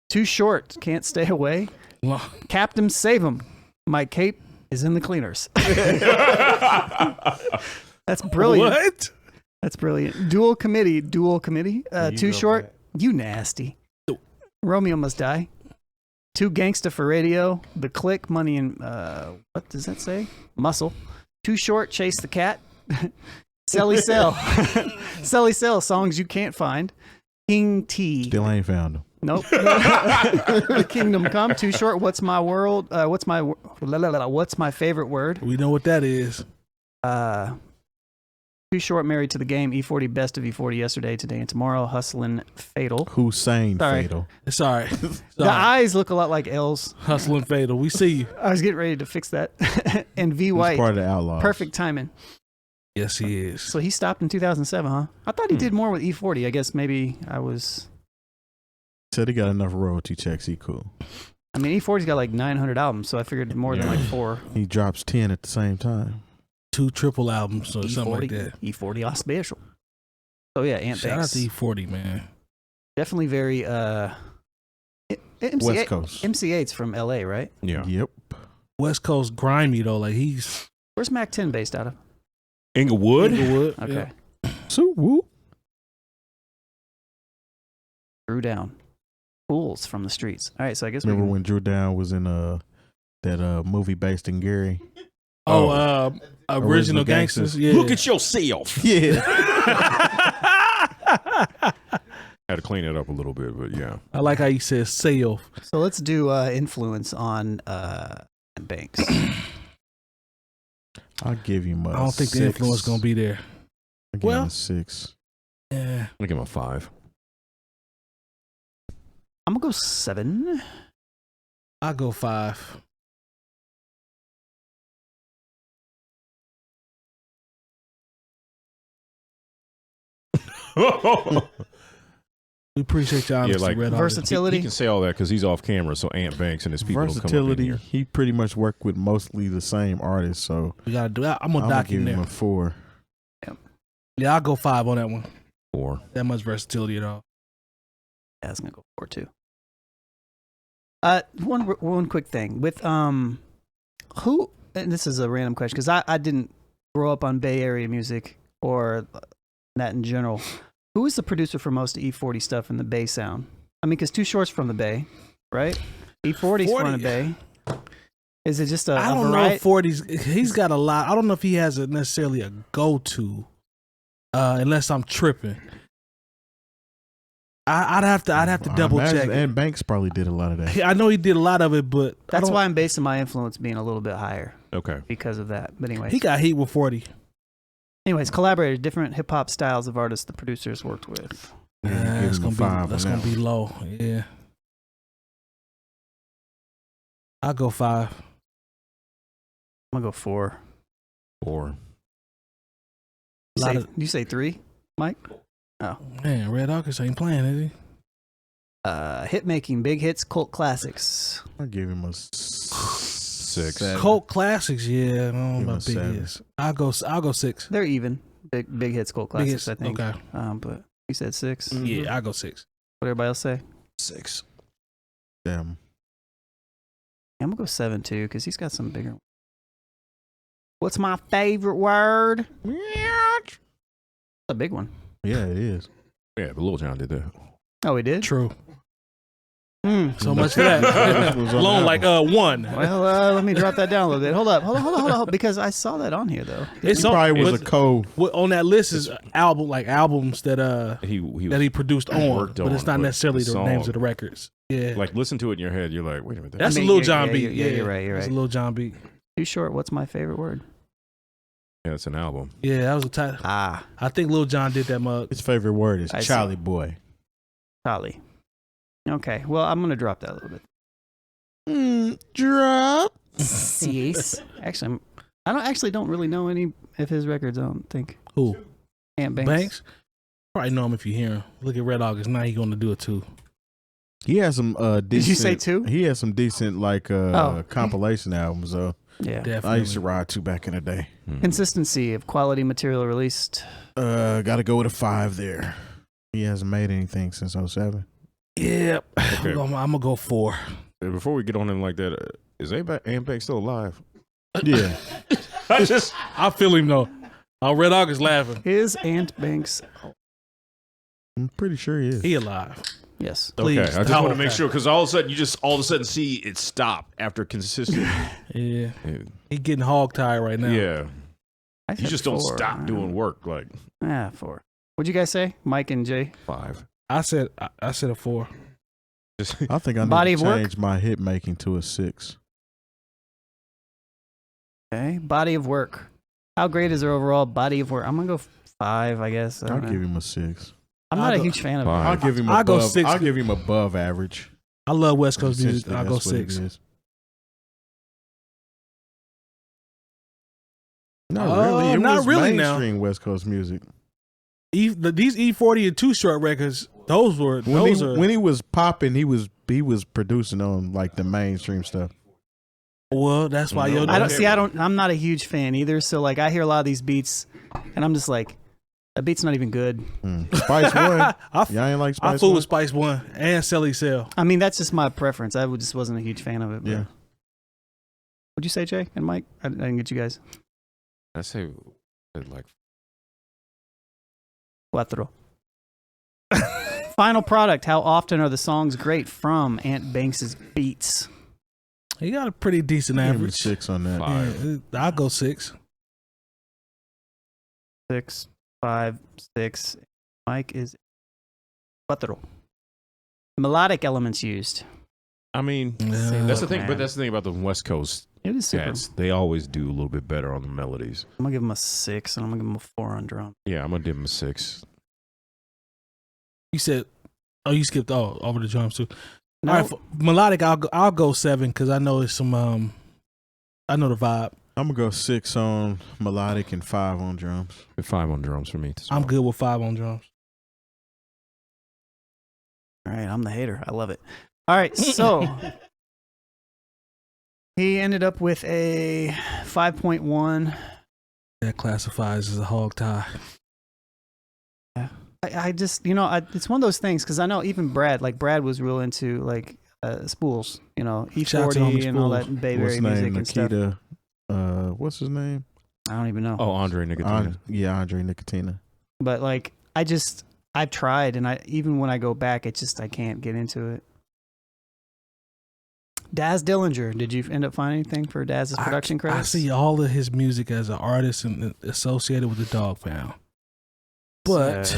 D: Too Short, Can't Stay Away,
B: Well,
D: Captain Save 'Em, Mike Cape is in the cleaners. That's brilliant.
B: What?
D: That's brilliant. Dual Committee. Too Short, You Nasty. Romeo Must Die. Too Gangsta for Radio. The Click, Money and what does that say? Muscle. Too Short, Chase the Cat. Selly Sell. Selly Sell, Songs You Can't Find. King T.
E: Still ain't found him.
D: Nope. The Kingdom Come. Too Short, What's My World? What's my favorite word?
B: We know what that is.
D: Too Short, Married to the Game. E40, Best of E40 Yesterday, Today, and Tomorrow. Hustlin' Fatal.
E: Hussein
D: Sorry.
E: Fatal.
B: It's all right. It's
D: The
B: all right.
D: eyes look a lot like L's.
B: Hustling Fatal. We see you.
D: I was getting ready to fix that. And V
E: He's
D: White,
E: part of the Outlaws.
D: Perfect Timing.
B: Yes, he is.
D: So he stopped in 2007, huh? I thought he did more with E40. I guess maybe I was.
E: Said he got enough royalty checks. He cool.
D: I mean, E40's got like 900 albums, so I figured more than like 4.
E: He drops 10 at the same time.
B: 2 triple albums or something like that.
D: E40 are special. So yeah, Ant
B: Shout out
D: Banks.
B: to E40, man.
D: Definitely very
E: West Coast.
D: MC8's from LA, right?
C: Yeah.
E: Yep.
B: West Coast grimy though. Like he's
D: Where's Mac 10 based out of?
C: Inglewood?
B: Inglewood.
D: Okay.
E: So whoop.
D: Drew Down. Fools from the Streets. All right, so I guess
E: Remember
D: we can,
E: when Drew Down was in that movie based in Gary?
B: Original Gangsters. Yeah.
C: Look at yourself.
E: Yeah.
C: Had to clean it up a little bit, but yeah.
B: I like how you said self.
D: So let's do influence on Banks.
E: I'll give him a
B: I don't think
E: 6.
B: the influence gonna be there.
E: I'll give him
B: Well-
E: a 6.
B: Yeah.
C: I'm gonna give him a 5.
D: I'm gonna go 7.
B: I'll go 5. We appreciate y'all.
C: Yeah, like
B: Red Hot.
D: Versatility.
C: He can say all that because he's off camera, so Ant Banks and his people will come up in
E: Versatility.
C: here.
E: He pretty much worked with mostly the same artists, so
B: We gotta do that. I'm gonna
E: I'm gonna
B: dock
E: give
B: him
E: him
B: there.
E: a 4.
B: Yeah, I'll go 5 on that one.
C: 4. 4.
B: That much versatility at all.
D: Yeah, I was gonna go 4 too. One quick thing with who, and this is a random question because I didn't grow up on Bay Area music or that in general. Who is the producer for most of E40 stuff in the Bay sound? I mean, because Too Short's from the Bay, right? E40's from the Bay. Is it just
B: I don't know if 40's, he's got a lot. I don't know if he has necessarily a go-to, unless I'm tripping. I'd have to double check.
E: And Banks probably did a lot of that.
B: I know he did a lot of it, but
D: that's why I'm basing my influence being a little bit higher.
C: Okay.
D: Because of that. But anyways.
B: He got heat with 40.
D: Anyways, collaborated different hip hop styles of artists the producers worked with.
B: That's gonna be low. Yeah. I'll go 5.
D: I'm gonna go 4.
C: 4.
D: You say 3, Mike? Oh
B: man, Red August ain't playing, is he?
D: Hit making, big hits, cult classics.
E: I'll give him a 6.
B: Cult classics, yeah. I don't know about big hits. I'll go 6.
D: They're even. Big hits, cult classics, I think.
B: Okay.
D: But you said 6.
B: Yeah, I'll go 6.
D: What everybody else say?
E: 6. Damn.
D: I'm gonna go 7 too, because he's got some bigger. What's my favorite word? A big one.
E: Yeah, it is.
C: Yeah, but Lil Jon did that.
D: Oh, he did?
B: True. So much for that. Alone like 1.
D: Well, let me drop that down a little bit. Hold up, because I saw that on here though.
E: It probably was a code.
B: On that list is albums that he produced on, but it's not necessarily the names of the records. Yeah,
C: like listen to it in your head. You're like, wait a minute.
B: That's a Lil Jon beat.
D: Yeah, you're right.
B: That's a Lil Jon beat.
D: Too Short. What's my favorite word?
C: Yeah, it's an album.
B: Yeah, that was a title. I think Lil Jon did that mug.
E: His favorite word is Charlie Boy.
D: Charlie. Okay, well, I'm going to drop that a little bit.
E: Drop.
D: Yes. Actually, I don't really know any of his records, I don't think.
B: Who?
D: Ant Banks.
B: Probably know him if you hear him. Look at Red August. Now he's going to do it too.
E: He has some decent.
D: Did you say 2?
E: He has some decent compilation albums though.
D: Yeah,
B: definitely.
E: I used to ride to back in the day.
D: Consistency of quality material released.
E: Got to go with a 5 there. He hasn't made anything since 07.
B: Yep.
C: Okay.
B: I'm gonna go 4.
C: Before we get on him like that, is Ant Banks still alive?
E: Yeah.
B: I feel him though. Red August laughing.
D: Is Ant Banks?
E: I'm pretty sure he is.
B: He alive.
D: Yes.
B: Please.
C: Okay. I just want to make sure because all of a sudden see it stop after consistent.
B: Yeah. He getting hog-tied right now.
C: Yeah. You just
D: 4.
C: don't stop doing work. Like
D: 4. What'd you guys say, Mike and Jay?
C: 5.
B: I said a 4.
E: I think I need to change my hit making to a 6.
D: Okay. Body of work. How great is their overall body of work? I'm gonna go 5, I guess.
E: I'll give him a 6.
D: I'm not a huge fan of it.
E: I'll give him
B: go 6.
E: I'll give him above average.
B: I love West Coast music. I'll go 6.
E: Not really. It
B: not
E: was
B: really
E: mainstream West Coast music.
B: These E40 and Too Short records,
E: when he was popping, he was producing on like the mainstream stuff.
B: Well, that's why
D: I'm not a huge fan either. So like I hear a lot of these beats and I'm just like, that beat's not even good.
E: Spice One. Y'all ain't like Spice One?
B: I fool with Spice One and Sally Cell.
D: I mean, that's just my preference. I just wasn't a huge fan of it. But.
E: Yeah.
D: What'd you say, Jay and Mike? I didn't get you guys.
C: I say like
D: 4. Final product. How often are the songs great from Ant Banks' beats?
B: He got a pretty decent average.
E: 6 on that.
C: 5.
B: Yeah, I'll go 6.
D: 6, 5, 6. Mike is 4. Melodic elements used.
C: I mean, that's the thing. Man. But that's the thing about the West Coast cats. They always do a little bit better on the melodies.
D: I'm gonna give him a 6, and I'm gonna give him a 4 on drum.
C: Yeah, I'm gonna give him a 6.
B: You said, you skipped over the drums too.
D: No.
B: All right, for melodic, I'll go 7 because I know it's some. I know the vibe.
E: I'm gonna go 6 on melodic and 5 on drums.
C: 5 on drums for me.
B: I'm good with 5 on drums.
D: All right, I'm the hater. I love it. All right, so he ended up with a 5.1.
B: That classifies as a hog tie.
D: Yeah. I just, you know, it's one of those things because I know even Brad was real into like spools, you know, E40 and all that Bayberry music and stuff.
E: What's his name?
D: I don't even know.
C: Oh, Andre Nicotina.
E: Andre Nicotina.
D: But like, I've tried, and even when I go back, I can't get into it. Daz Dillinger, did you end up finding anything for Daz's production credits?
B: I see all of his music as an artist and associated with the Dog Pound. But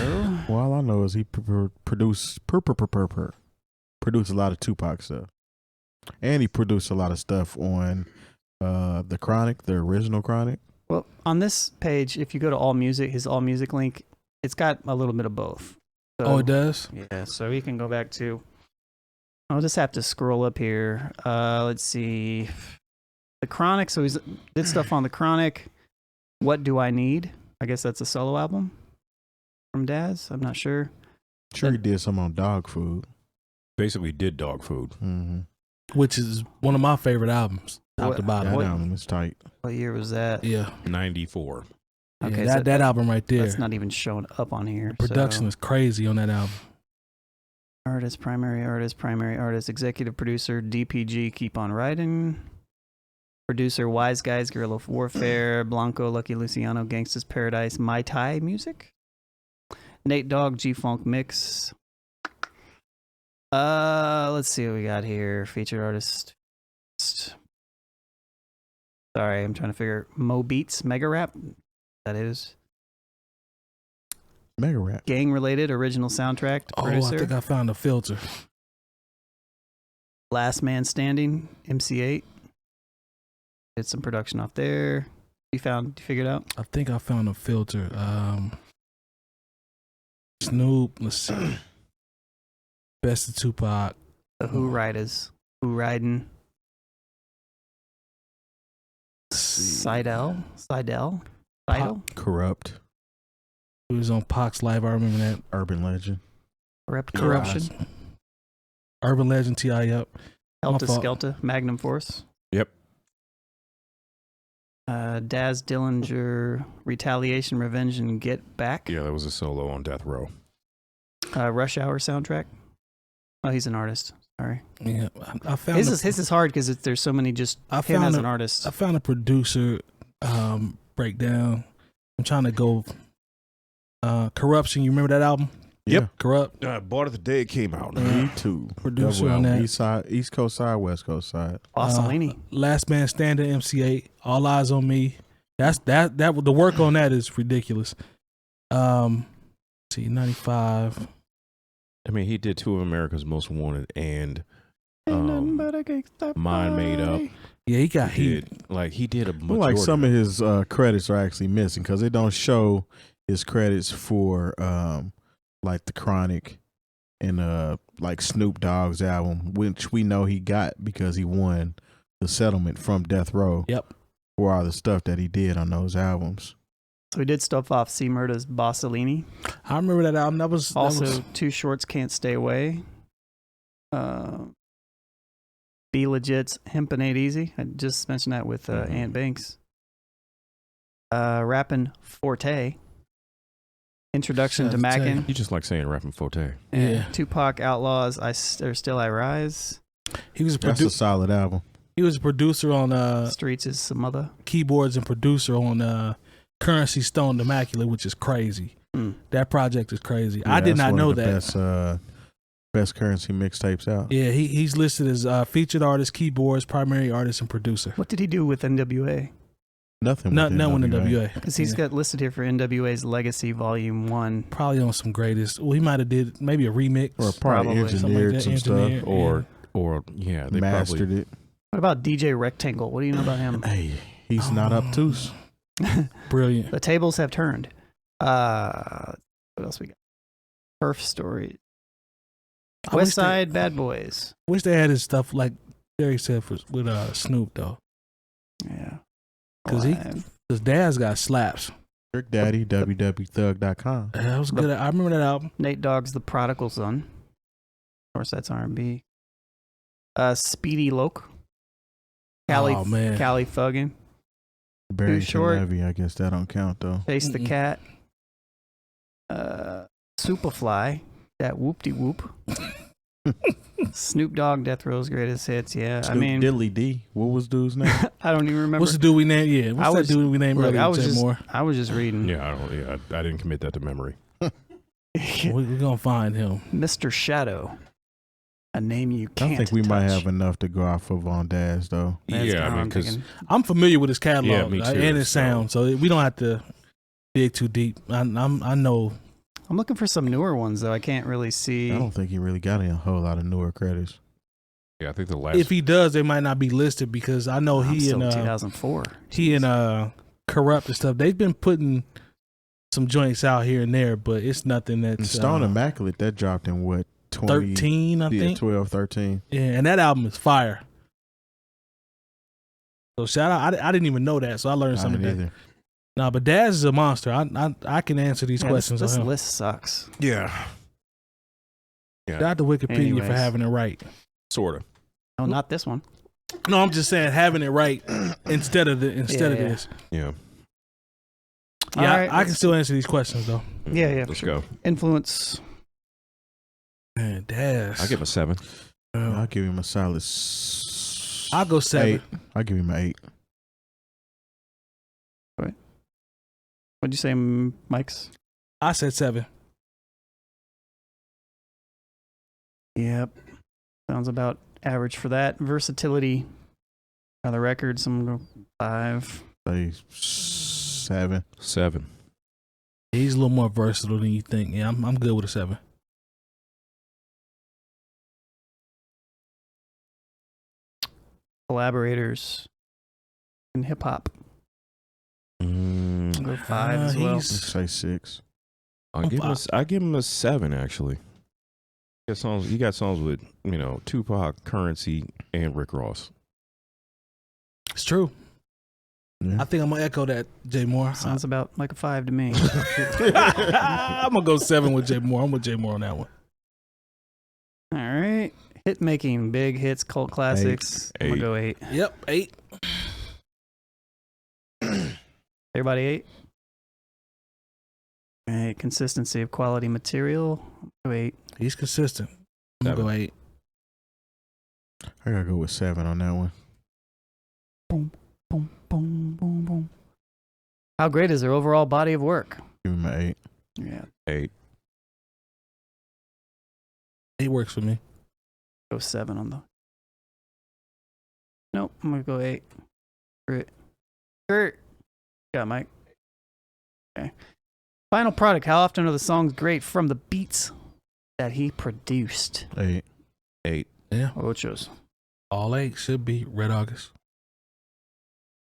E: all I know is he produced a lot of Tupac stuff, and he produced a lot of stuff on the Chronic, the original Chronic.
D: Well, on this page, if you go to All Music, his All Music link, it's got a little bit of both. So,
B: it does?
D: Yeah, so we can go back to... I'll just have to scroll up here. Let's see. The Chronic, so he's did stuff on the Chronic. What Do I Need? I guess that's a solo album from Daz. I'm not sure.
E: Sure, he did some on Dog Food.
C: Basically did Dog Food.
E: Mm-hmm.
B: Which is one of my favorite albums, top to bottom.
E: That album is tight.
D: What year was that?
B: Yeah.
C: 94.
D: Okay,
B: yeah, that album right there.
D: That's not even showing up on here.
B: The production is crazy on that album.
D: Artist, primary artist, executive producer, DPG, Keep On Riding. Producer, Wise Guys, Guerrilla Warfare, Blanco, Lucky Luciano, Gangsta's Paradise, My Tai Music. Nate Dogg, G-Funk Mix. Let's see what we got here. Featured artist. Sorry, I'm trying to figure. Mo Beats, Mega Rap. That is.
E: Mega Rap.
D: Gang related, original soundtrack. Producer.
B: I think I found a filter.
D: Last Man Standing, MC8. Did some production off there. You figured out?
B: I think I found a filter. Snoop, let's see. Best of Tupac.
D: The Who Riders. Who Riding. Seidel.
E: Corrupt.
B: He was on Pac's Live. I remember that.
E: Urban Legend.
D: Corruption.
B: Urban Legend, T.I. Yep.
D: Helter Skelter. Magnum Force.
C: Yep.
D: Daz Dillinger, Retaliation, Revenge, and Get Back.
C: Yeah, that was a solo on Death Row.
D: Rush Hour soundtrack. Oh, he's an artist. Sorry.
B: Yeah, I found
D: his is hard because there's so many just him as an artist.
B: I found a producer breakdown. I'm trying to go. Corruption. You remember that album?
C: Yep.
B: Corrupt.
C: I bought it the day it came out.
E: Me too.
B: Producer on that.
E: East Coast side, West Coast side.
D: Pasolini.
B: Last Man Standing, MC8. All Eyes on Me. That's that. The work on that is ridiculous. See, 95.
C: I mean, he did two of America's Most Wanted and Mind Made Up.
B: Yeah, he got heat.
C: He did a majority.
E: Like some of his credits are actually missing because they don't show his credits for like the Chronic and like Snoop Dogg's album, which we know he got because he won the settlement from Death Row.
B: Yep.
E: For all the stuff that he did on those albums.
D: So he did stuff off C Murda's Bossolini.
B: I remember that album. That was
D: Two Shorts Can't Stay Away. Be Legit's Hempin' Ain't Easy. I just mentioned that with Ant Banks. Rappin' Forte. Introduction to Mackin'.
C: You just like saying Rappin' Forte.
D: Yeah. Tupac Outlaws. Still I Rise.
B: He was
E: That's a solid album.
B: He was a producer on
D: Streets is some other
B: keyboards and producer on Currency Stone Immaculate, which is crazy. That project is crazy. Yeah, I did not know that.
E: Best Currency mixtapes out.
B: Yeah, he's listed as featured artist, keyboards, primary artist, and producer.
D: What did he do with NWA?
E: Nothing.
B: Nothing with NWA.
D: Because he's got listed here for NWA's Legacy Volume 1.
B: Probably on some greatest. Well, he might have did maybe a remix.
E: Or probably engineered some stuff.
C: Or they
E: mastered it.
D: What about DJ Rectangle? What do you know about him?
E: Hey, he's not obtuse.
B: Brilliant.
D: The tables have turned. What else we got? Perf Story. West Side Bad Boys.
B: Wish they had his stuff like Jerry said with Snoop though.
D: Yeah.
B: Because Daz got slaps.
E: Trick Daddy, www.thug.com.
B: That was good. I remember that album.
D: Nate Dogg's The Prodigal Son. Of course, that's R&B. Speedy Loke. Cali Thuggin.
E: Barrington Levy, I guess that don't count though.
D: Chase the Cat. Superfly, that whoop-de-whoop. Snoop Dogg, Death Row's greatest hits. Yeah,
E: Snoop
D: I mean,
E: Dilly D. What was dude's name?
D: I don't even remember.
B: What's the dude we named? Yeah, what's that dude we named earlier?
D: I was just reading.
C: Yeah, I didn't commit that to memory.
B: We're gonna find him.
D: Mr. Shadow, a name you can't.
E: I think we
D: touch.
E: might have enough to go off of on Daz though.
D: That's
C: Yeah,
D: kinda
C: I mean,
D: I'm
C: because
D: thinking.
B: I'm familiar with his catalog
C: Yeah, me too,
B: and his
C: so-
B: sound, so we don't have to dig too deep. I know.
D: I'm looking for some newer ones though. I can't really see.
E: I don't think he really got a whole lot of newer credits.
C: yeah, I think the last.
B: If he does, they might not be listed because I know
D: I'm
B: he
D: still
B: and
D: 2004.
B: he and Corrupt and stuff. They've been putting some joints out here and there, but it's nothing
E: And
B: that's
E: Stone Immaculate, that dropped in what, 20,
B: 13, I think.
E: 12, 13.
B: Yeah, and that album is fire. So shout out! I didn't even know that, so I learned
E: I
B: something
E: didn't
B: today.
E: either.
B: No, but Daz is a monster. I can answer these
D: Yeah,
B: questions
D: This
B: on him.
D: list sucks.
C: Yeah.
B: Shout out to Wikipedia for
D: Anyways.
B: having it right.
C: Sort of.
D: Oh, not this one.
B: No, I'm just saying having it right instead of
D: Yeah.
B: this.
C: Yeah.
B: Yeah,
D: All right,
B: I can still answer these questions though.
D: Yeah, yeah, for
C: Let's
D: sure.
C: go.
D: Influence.
B: Man, Daz.
C: I give him a 7.
E: I'll give him a solid
B: I'll go 7.
E: 8. I'll give him an 8.
D: What'd you say, Mike's?
B: I said 7.
D: Yep. Sounds about average for that. Versatility. On the records, I'm going to go 5.
E: Say 7.
C: 7.
B: He's a little more versatile than you think. Yeah, I'm good with a 7.
D: Collaborators in hip hop. I'll go 5 as well.
B: he's-
E: Let's say 6.
C: I give him a 7 actually. He got songs with Tupac, Currency, and Rick Ross.
B: It's true.
E: Yeah.
B: I think I'm gonna echo that, Jay Moore.
D: Sounds about like a 5 to me.
B: I'm gonna go 7 with Jay Moore. I'm with Jay Moore on that one.
D: All right. Hit making, big hits, cult classics. I'm going to go 8.
B: Yep, 8.
D: Everybody 8? All right. Consistency of quality material. I'm going to go 8.
B: He's consistent. I'm gonna go 8.
E: I gotta go with 7 on that one.
D: Boom, boom, boom, boom, boom. How great is their overall body of work?
E: Give him an 8.
D: Yeah.
C: 8.
B: 8 works for me.
D: Go 7 on the. Nope. I'm going to go 8. Kurt. Yeah, Mike. Okay. Final product. How often are the songs great from the beats that he produced?
E: 8.
C: 8.
B: Yeah,
D: Ochos.
B: all 8 should be Red August.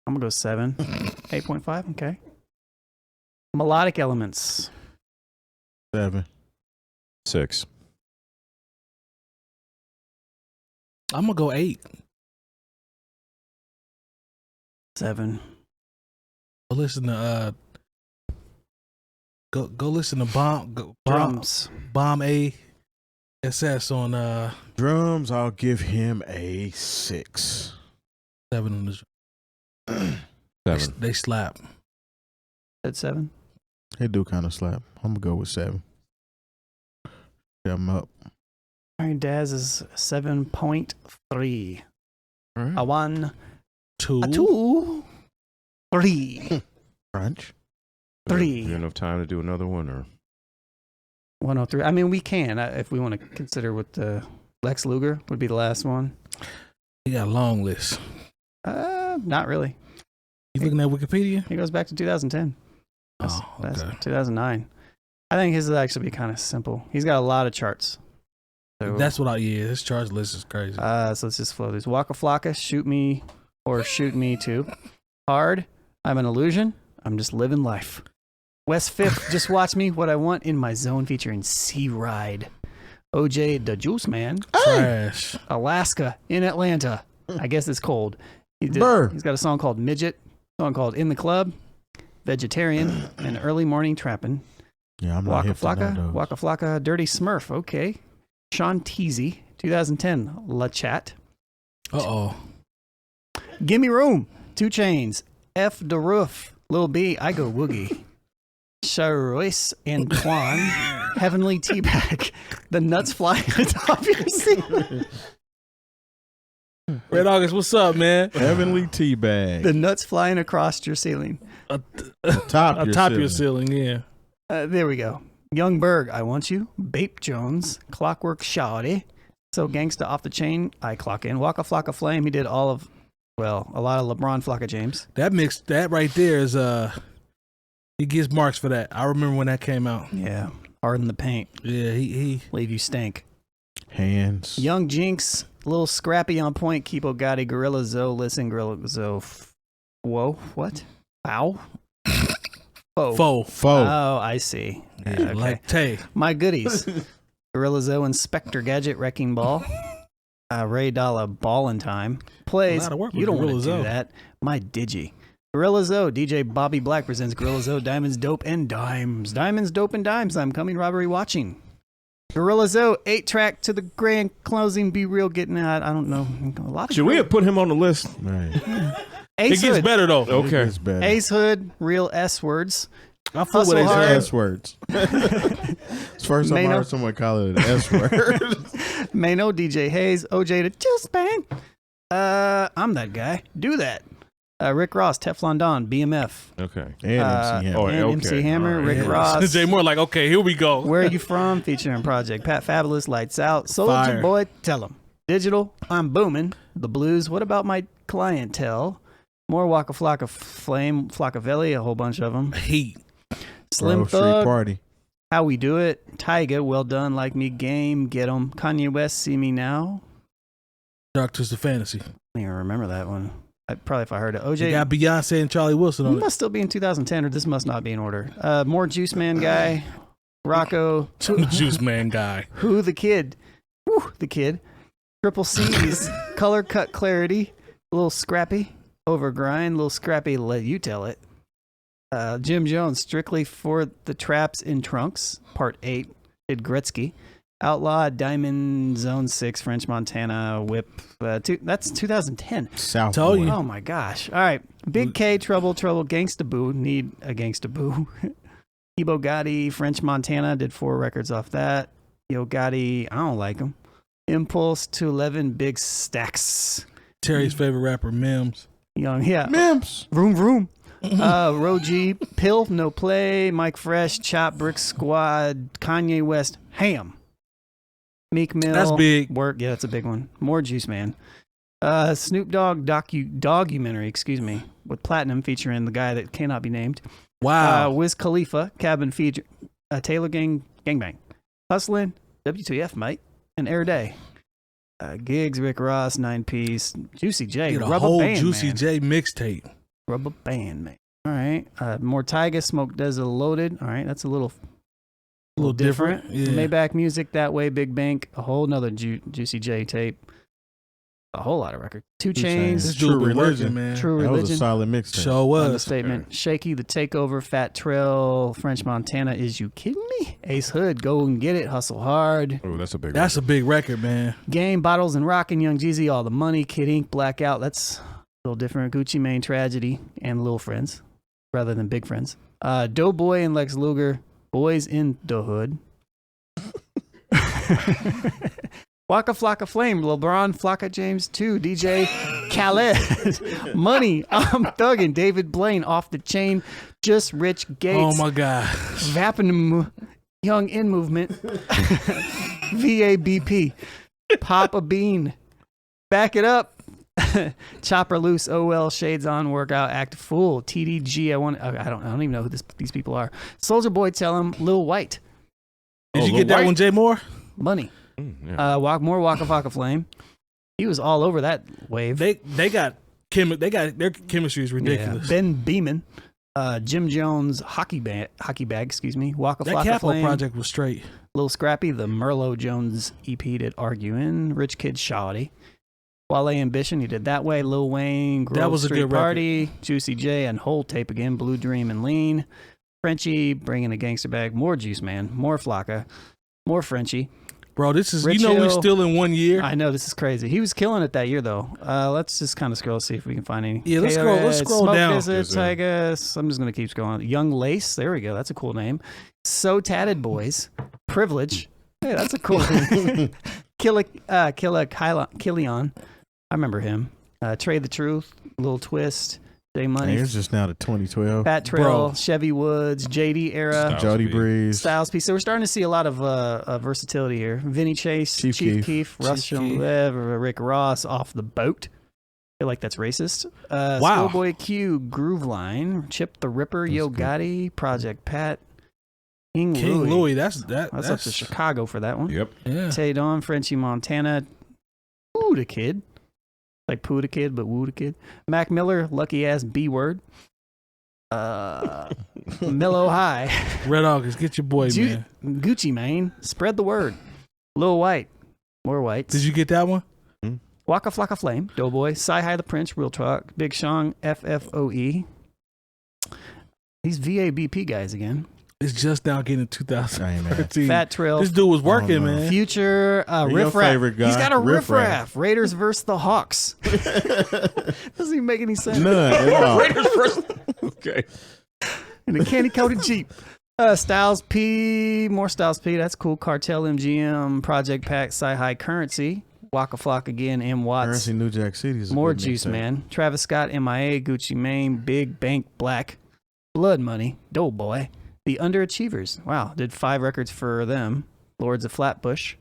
D: I'm going to go 7. 8.5. Okay. Melodic elements.
E: 7.
C: 6.
B: I'm gonna go 8.
D: 7.
B: Go listen to go listen to
D: Drums.
B: Bomb ASS on
E: Drums, I'll give him a 6.
B: 7 on the
C: 7.
B: They slap.
D: Said 7.
E: They do kind of slap. I'm gonna go with 7. Shut him up.
D: All right, Daz is 7.3.
C: All right.
D: A 1,
B: 2.
D: a 2, 3.
E: Crunch.
D: 3.
C: Do you have enough time to do another one, or
D: 103. I mean, we can if we want to consider what the Lex Luger would be the last one.
B: He got a long list.
D: Not really.
B: You looking at Wikipedia?
D: He goes back to 2010. That's
B: Okay.
D: 2009. I think his would actually be kind of simple. He's got a lot of charts. So,
B: That's what his charge list is crazy.
D: so let's just flow these. Waka Flocka, Shoot Me or Shoot Me Too. Hard, I'm an Illusion. I'm just living life. West 5th, Just Watch Me, What I Want in My Zone featuring Sea Ride. OJ, The Juice Man.
B: Trash.
D: Alaska, in Atlanta. I guess it's cold. He's got a song called Midget, a song called In the Club, Vegetarian, and Early Morning Trappin'.
E: Yeah, I'm not
D: Waka
E: hip to none of
D: Flocka,
E: those.
D: Waka Flocka, Dirty Smurf. Okay. Sean Teasy, 2010, La Chat.
B: Uh-oh.
D: Gimme Room, 2 Chainz, F the Roof, Lil B, I Go Woogie. 𝗀𝗲𝗄𝗧 and 𝗀𝗲𝗄𝗧, Heavenly Teabag, the nuts fly atop your ceiling.
B: Red August, what's up, man?
E: Heavenly Teabag.
D: The nuts flying across your ceiling.
E: Atop
B: your ceiling, yeah.
D: There we go. Young Berg, I want you. Bape Jones, Clockwork Shawty. So Gangsta off the chain, I clock in. Waka Flocka Flame, he did a lot of LeBron Flocka James.
B: That right there is he gets marks for that. I remember when that came out.
D: Yeah. Harden the paint.
B: Yeah, he
D: leave you stink.
E: Hands.
D: Young Jinx, a little scrappy on point. 𝗀𝗄𝗧 𝗲𝗏, listen, 𝗲𝗏. Whoa, what? Ow.
B: Faux.
D: Oh, I see.
B: Yeah,
D: okay.
B: like Tay.
D: My goodies. 𝗲𝗏, Inspector Gadget, Wrecking Ball. Ray Dollar, Ballin' Time. Plays. You don't want to do that. My Digi. 𝗲𝗏, DJ Bobby Black presents 𝗲𝗏, Diamonds, Dope, and Dimes. Diamonds, Dope, and Dimes. I'm coming robbery watching. 𝗲𝗏, 8-track to the grand closing. Be real, getting out. I don't know. A lot of
C: Should we have put him on the list?
E: Right.
B: It gets better though.
C: Okay.
E: It gets better.
D: Ace Hood, real S words.
B: I feel with Ace
E: S words. It's first time I heard someone call it an S word.
D: Mano, DJ Hayes, OJ to Just Bang. I'm that guy. Do that. Rick Ross, Teflon Don, BMF.
C: Okay.
E: And MC Hammer.
D: And MC Hammer, Rick Ross.
B: Jay Moore, like, okay, here we go.
D: Where Are You From? Featuring Project Pat Fabulous, Lights Out. Soldier Boy, Tell 'Em. Digital, I'm Booming. The Blues, What About My Clientele? More Waka Flocka Flame, Flockavelli, a whole bunch of them.
B: Heat.
D: Slim
E: Street
D: Thug,
E: Party.
D: How We Do It. Tyga, Well Done, Like Me, Game, Get 'Em. Kanye West, See Me Now.
B: Dark Twisted Fantasy.
D: I don't even remember that one. Probably if I heard it. OJ.
B: They got Beyonce and Charlie Wilson on it.
D: Must still be in 2010, or this must not be in order. More Juice Man Guy. Rocco.
B: Juice Man Guy.
D: Who the Kid? Woo, the Kid. Triple C's. Color Cut Clarity. A little scrappy. Overgrind. A little scrappy. Let you tell it. Jim Jones. Strictly for the Traps in Trunks. Part 8. Did Gretzky. Outlaw, Diamond, Zone 6, French Montana, Whip. That's 2010.
E: South.
B: Tell you.
D: Oh my gosh. All right. Big K, Trouble, Gangsta Boo. Need a Gangsta Boo. Ebo Gotti, French Montana. Did 4 records off that. Yo Gotti, I don't like him. Impulse 211, Big Stacks.
B: Terry's favorite rapper, Mims.
D: Young, yeah.
E: Mims.
D: Vroom, vroom. Roji, Pill, No Play, Mike Fresh, Chop, Brick Squad, Kanye West, Ham. Meek Mill.
B: That's big.
D: Work. Yeah, that's a big one. More Juice Man. Snoop Dogg documentary, with Platinum featuring the guy that cannot be named.
B: Wow.
D: Wiz Khalifa, Cabin Feature, Taylor Gangbang. Hustlin', WTF, mate, and Air Day. Gigs, Rick Ross, 9-piece, Juicy J,
B: Get a
D: Rubber
B: whole
D: Band
B: Juicy
D: Man.
B: J mixtape.
D: Rubber Band Man. All right. More Tyga, Smoke Desert Loaded. All right, that's a little different.
B: Yeah.
D: Maybach Music, That Way, Big Bank, a whole nother Juicy J tape. A whole lot of records. 2 Chainz.
B: This
E: True
B: dude been
E: Religion,
B: working, man.
D: True
E: That
D: Religion.
E: was a solid mixtape.
B: Show was.
D: Understatement. Shaky, The Takeover, Fat Trail, French Montana, Is You Kidding Me? Ace Hood, Go and Get It, Hustle Hard.
C: Oh, that's a big.
B: That's a big record, man.
D: Game, Bottles and Rockin', Young Jeezy, All the Money, Kid Ink, Blackout. That's a little different. Gucci Mane, Tragedy, and Little Friends, rather than Big Friends. Doughboy and Lex Luger, Boys in the Hood. Waka Flocka Flame, LeBron Flocka James 2, DJ Khaled, Money, I'm Thuggin', David Blaine, Off the Chain, Just Rich Gates.
B: Oh my God.
D: Vappin' Young In Movement, VABP, Papa Bean, Back It Up, Chopper Loose, OL, Shades On, Workout, Act Fool, TDG. I don't even know who these people are. Soldier Boy, Tell 'Em, Lil White.
B: Did you get that one, Jay Moore?
D: Money.
C: Yeah.
D: More Waka Flocka Flame. He was all over that wave.
B: They got their chemistry is ridiculous.
D: Yeah. Ben Beeman, Jim Jones, Hockey Bag, Waka
B: That
D: Flocka
B: Capo
D: Flame.
B: project was straight.
D: Lil Scrappy, the Merlot Jones EP did Arguin', Rich Kid Shawty. Wale Ambition, he did That Way, Lil Wayne, Grove
B: That was a
D: Street
B: good
D: Party, Juicy J, and whole tape again, Blue Dream and Lean. Frenchie, bringing a gangster bag, more Juice Man, more Flocka, more Frenchie.
B: Bro, this is,
D: Rich
B: you know, we're
D: Hill.
B: still in 1 year.
D: I know, this is crazy. He was killing it that year, though. Let's just kind of scroll, see if we can find any.
B: Yeah, let's scroll
D: Smoke
B: down.
D: Visits, I guess. I'm just going to keep scrolling. Young Lace. There we go. That's a cool name. So Tatted Boys. Privilege. Hey, that's a cool name. 𝐀𝐁𝐎𝐃𝐒. I remember him. Trade the Truth. Little Twist. J Money.
E: It's just now the 2012.
D: Fat Trail.
B: Bro.
D: Chevy Woods. JD era.
E: Jody Breeze.
D: Styles P. So we're starting to see a lot of versatility here. Vinny Chase,
E: Chief
D: Keef, Russell, Rick Ross, Off the Boat. I feel like that's racist.
B: Wow.
D: Schoolboy Q, Groove Line, Chip the Ripper, Yo Gotti, Project Pat, King Louie.
B: That's
D: Up to Chicago for that one.
C: Yep.
B: Yeah.
D: Tay Dawn, Frenchie Montana, Woo the Kid. Like Pooh the Kid, but Woo the Kid. Mac Miller, Lucky Ass B Word. Mellow High.
B: Red August, get your boy, man.
D: Gucci Mane, Spread the Word. Lil White, more whites.
B: Did you get that one?
D: Waka Flocka Flame, Doughboy, Sci High the Prince, Real Talk, Big Sean, FFOE. These VABP guys again.
B: It's just now getting 2013.
D: Fat Trail.
B: This dude was working, man.
D: Future,
E: Your
D: Riff Raff.
E: favorite guy,
D: He's got a
E: Riff
D: Riff Raff. Raiders versus the Hawks. Doesn't even make any sense.
E: None at all.
C: Raiders first. Okay.
D: In a candy coated Jeep. Styles P, more Styles P. That's cool. Cartel MGM, Project Pack, Sci High Currency, Waka Flock again, M Watts.
E: Currency New Jack City is a
D: More
E: good
D: Juice
E: mixtape.
D: Man. Travis Scott, MIA, Gucci Mane, Big Bank Black, Blood Money, Doughboy. The Underachievers. Wow, did 5 records for them. Lords of Flatbush,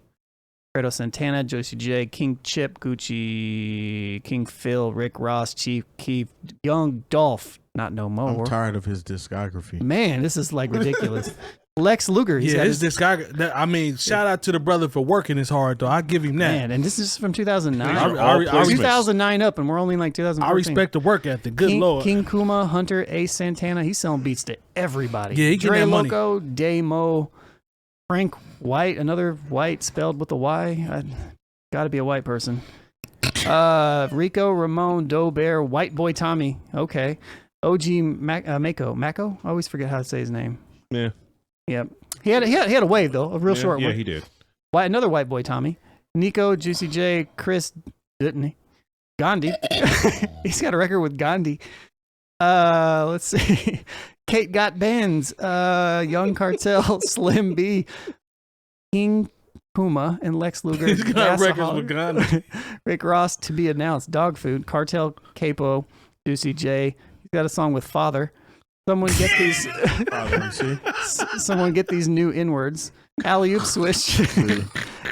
D: Fredo Santana, Josie J, King Chip, Gucci, King Phil, Rick Ross, Chief Keef, Young Dolph, not no more.
E: I'm tired of his discography.
D: Man, this is like ridiculous. Lex Luger. He's got
B: this guy. I mean, shout out to the brother for working his hard though. I give him that.
D: Man, and this is from 2009.
B: I
D: 2009 up, and we're only in like 2014.
B: I respect the work ethic. Good Lord.
D: King Kuma, Hunter, Ace Santana. He's selling beats to everybody.
B: Yeah, he getting
D: Dre
B: that money.
D: Loco, Damo, Frank White, another White spelled with a Y. Got to be a white person. Rico, Ramon, Doe Bear, White Boy Tommy. Okay. OG Mako. I always forget how to say his name.
C: Yeah.
D: Yep. He had a wave though, a real short one.
C: Yeah, he did.
D: Another White Boy Tommy. Nico, Juicy J, Chris, didn't he? Gandhi. He's got a record with Gandhi. Let's see. Kate Got Bands, Young Cartel, Slim B, King Puma, and Lex Luger.
B: He's got records
D: Gassaholic,
B: with Gandhi.
D: Rick Ross, To Be Announced, Dog Food, Cartel, Capo, Juicy J. He's got a song with Father. Someone get these. Someone get these new inwards. Alley Oop Switch.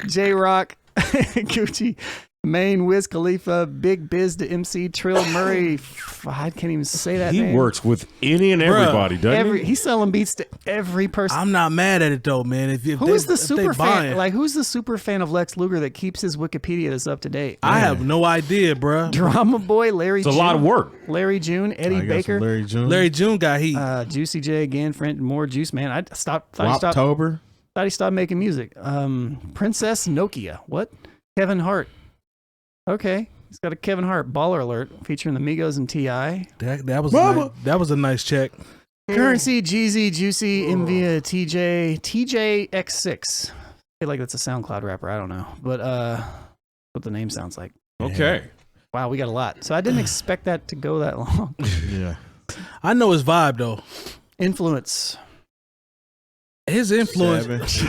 D: J Rock. Gucci. Mane, Wiz Khalifa, Big Biz to MC, Trill Murray. I can't even say that
C: He
D: name.
C: works with any and everybody, doesn't he?
D: He's selling beats to every person.
B: I'm not mad at it though, man.
D: Who's the super fan? Like, who's the super fan of Lex Luger that keeps his Wikipedia this up to date?
B: I have no idea, bro.
D: Drama Boy, Larry.
C: It's a
D: June,
C: lot of work.
D: Larry June, Eddie Baker,
E: Larry June.
B: Larry June got heat.
D: Juicy J again, friend, more Juice Man. I stopped.
E: October.
D: Thought he stopped making music. Princess Nokia. What? Kevin Hart. Okay. He's got a Kevin Hart Baller Alert featuring the Migos and T.I.
B: That was a nice check.
D: Currency, Jeezy, Juicy, Envia, TJ, TJX6. I feel like that's a SoundCloud rapper. I don't know. But what the name sounds like.
C: Okay.
D: Wow, we got a lot. So I didn't expect that to go that long.
E: Yeah.
B: I know his vibe though.
D: Influence.
B: His influence.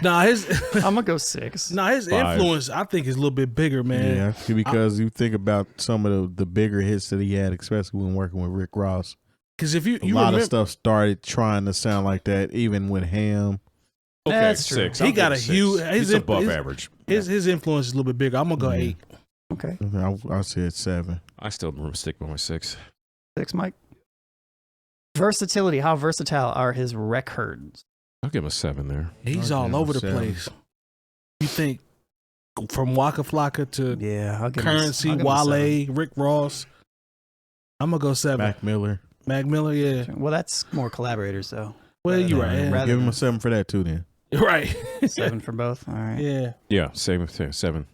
B: I'm
D: gonna go 6.
B: His
C: 5.
B: influence I think is a little bit bigger, man.
E: Yeah, because you think about some of the bigger hits that he had, especially when working with Rick Ross.
B: Because if you
E: a lot of stuff started trying to sound like that, even with Ham.
C: Okay,
D: That's true.
C: 6.
B: He got a huge.
C: He's above average.
B: His influence is a little bit bigger. I'm gonna go 8.
D: Okay.
E: I said 7.
C: I still stick with my 6.
D: 6, Mike. Versatility. How versatile are his records?
C: I'll give him a 7 there.
B: He's
E: I'll
B: all
E: give
B: over
E: him
B: the
E: 7.
B: place. You think from Waka Flocka to
D: Yeah,
B: Currency, Wale, Rick Ross. I'm gonna go 7.
E: Mac Miller.
B: Mac Miller, yeah.
D: Well, that's more collaborators, though.
B: Well, you're right.
E: Yeah,
B: Yeah.
E: give him a 7 for that too. Then
B: Right.
D: 7 for both. All right.
B: Yeah.
C: Yeah, same 7.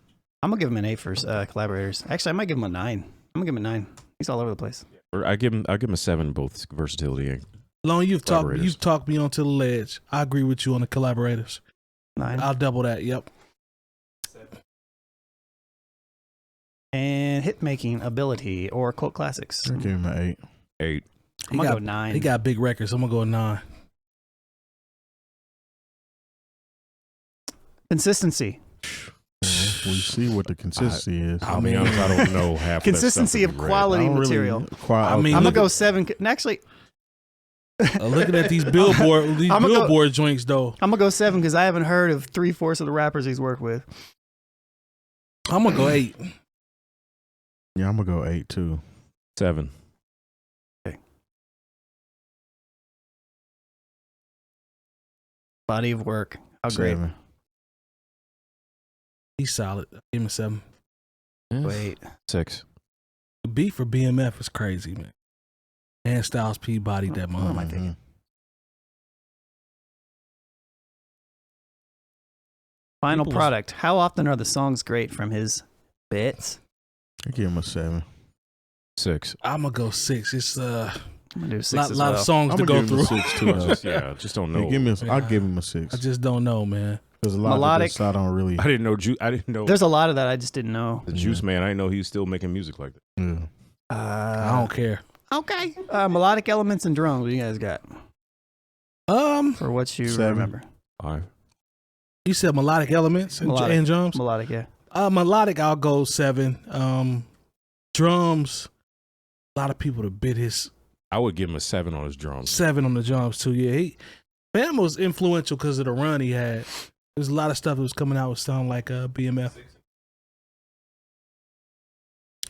D: I'm gonna give him an 8 for collaborators. Actually, I might give him a 9. I'm gonna give him a 9. He's all over the place.
C: Or I'll give him a 7 both versatility and
B: Long, you've
C: Collaborators.
B: talked me onto the ledge. I agree with you on the collaborators.
D: 9.
B: I'll double that. Yep.
D: And hit making ability or cult classics.
E: I give him an 8.
C: 8.
D: I'm gonna go 9.
B: He got big records. So I'm gonna go 9.
D: Consistency.
E: We see what the consistency is.
C: I'll be honest, I don't know half
D: Consistency
C: of
D: of
C: that stuff
D: quality
E: I don't really-
D: material.
B: I mean,
D: I'm gonna
B: look
D: go
B: at-
D: 7. And actually,
B: looking at these billboard joints though.
D: I'm gonna go 7 because I haven't heard of 3/4 of the rappers he's worked with.
B: I'm gonna go 8.
E: Yeah, I'm gonna go 8 too.
C: 7.
D: Body of work. How great.
E: 7.
B: He's solid. Give him a 7.
D: Wait.
C: 6.
B: The beat for BMF is crazy, man. And Styles P bodied that
D: What am I
B: motherfucker.
D: thinking? Final
B: People-
D: product. How often are the songs great from his bits?
E: I give him a 7.
C: 6.
B: I'm gonna go 6. It's
D: I'm gonna do 6
B: lot
D: as
B: of
D: well.
B: songs
E: I'm
B: to
E: gonna
B: go
E: give him
B: through.
E: a 6 too. Though.
C: Yeah, just don't know.
E: I'll give him a 6.
B: I just don't know, man.
E: There's a lot
D: Melodic.
E: of this I don't really.
C: I didn't know. I didn't know.
D: There's a lot of that I just didn't know.
C: The Juice Man. I didn't know he was still making music like that.
E: Yeah.
B: I don't care.
D: Okay. Melodic elements and drums. What do you guys got? For what you
E: 7.
D: remember?
C: 5.
B: You said melodic elements and,
D: Melodic.
B: and drums.
D: Melodic, yeah.
B: Melodic, I'll go 7. Drums. A lot of people that bit his
C: I would give him a 7 on his drums.
B: 7 on the drums too. Yeah, Bam was influential because of the run he had. There's a lot of stuff that was coming out with sound like BMF.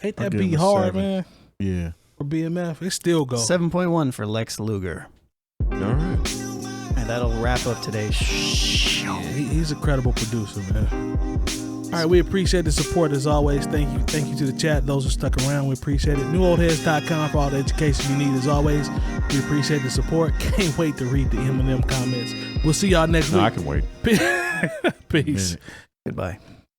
B: Ain't
E: I'll
B: that
E: give him
B: beat
E: a
B: hard,
E: 7.
B: man?
E: Yeah.
B: For BMF, it still go.
D: 7.1 for Lex Luger.
C: All right.
D: And that'll wrap up today's show.
B: Yeah, he's a credible producer, man. All right, we appreciate the support as always. Thank you to the chat. Those who stuck around, we appreciate it. NewOldHeads.com for all the education you need as always. We appreciate the support. Can't wait to read the Eminem comments. We'll see y'all next
C: No,
B: week.
C: I can wait.
B: Peace.
D: Goodbye.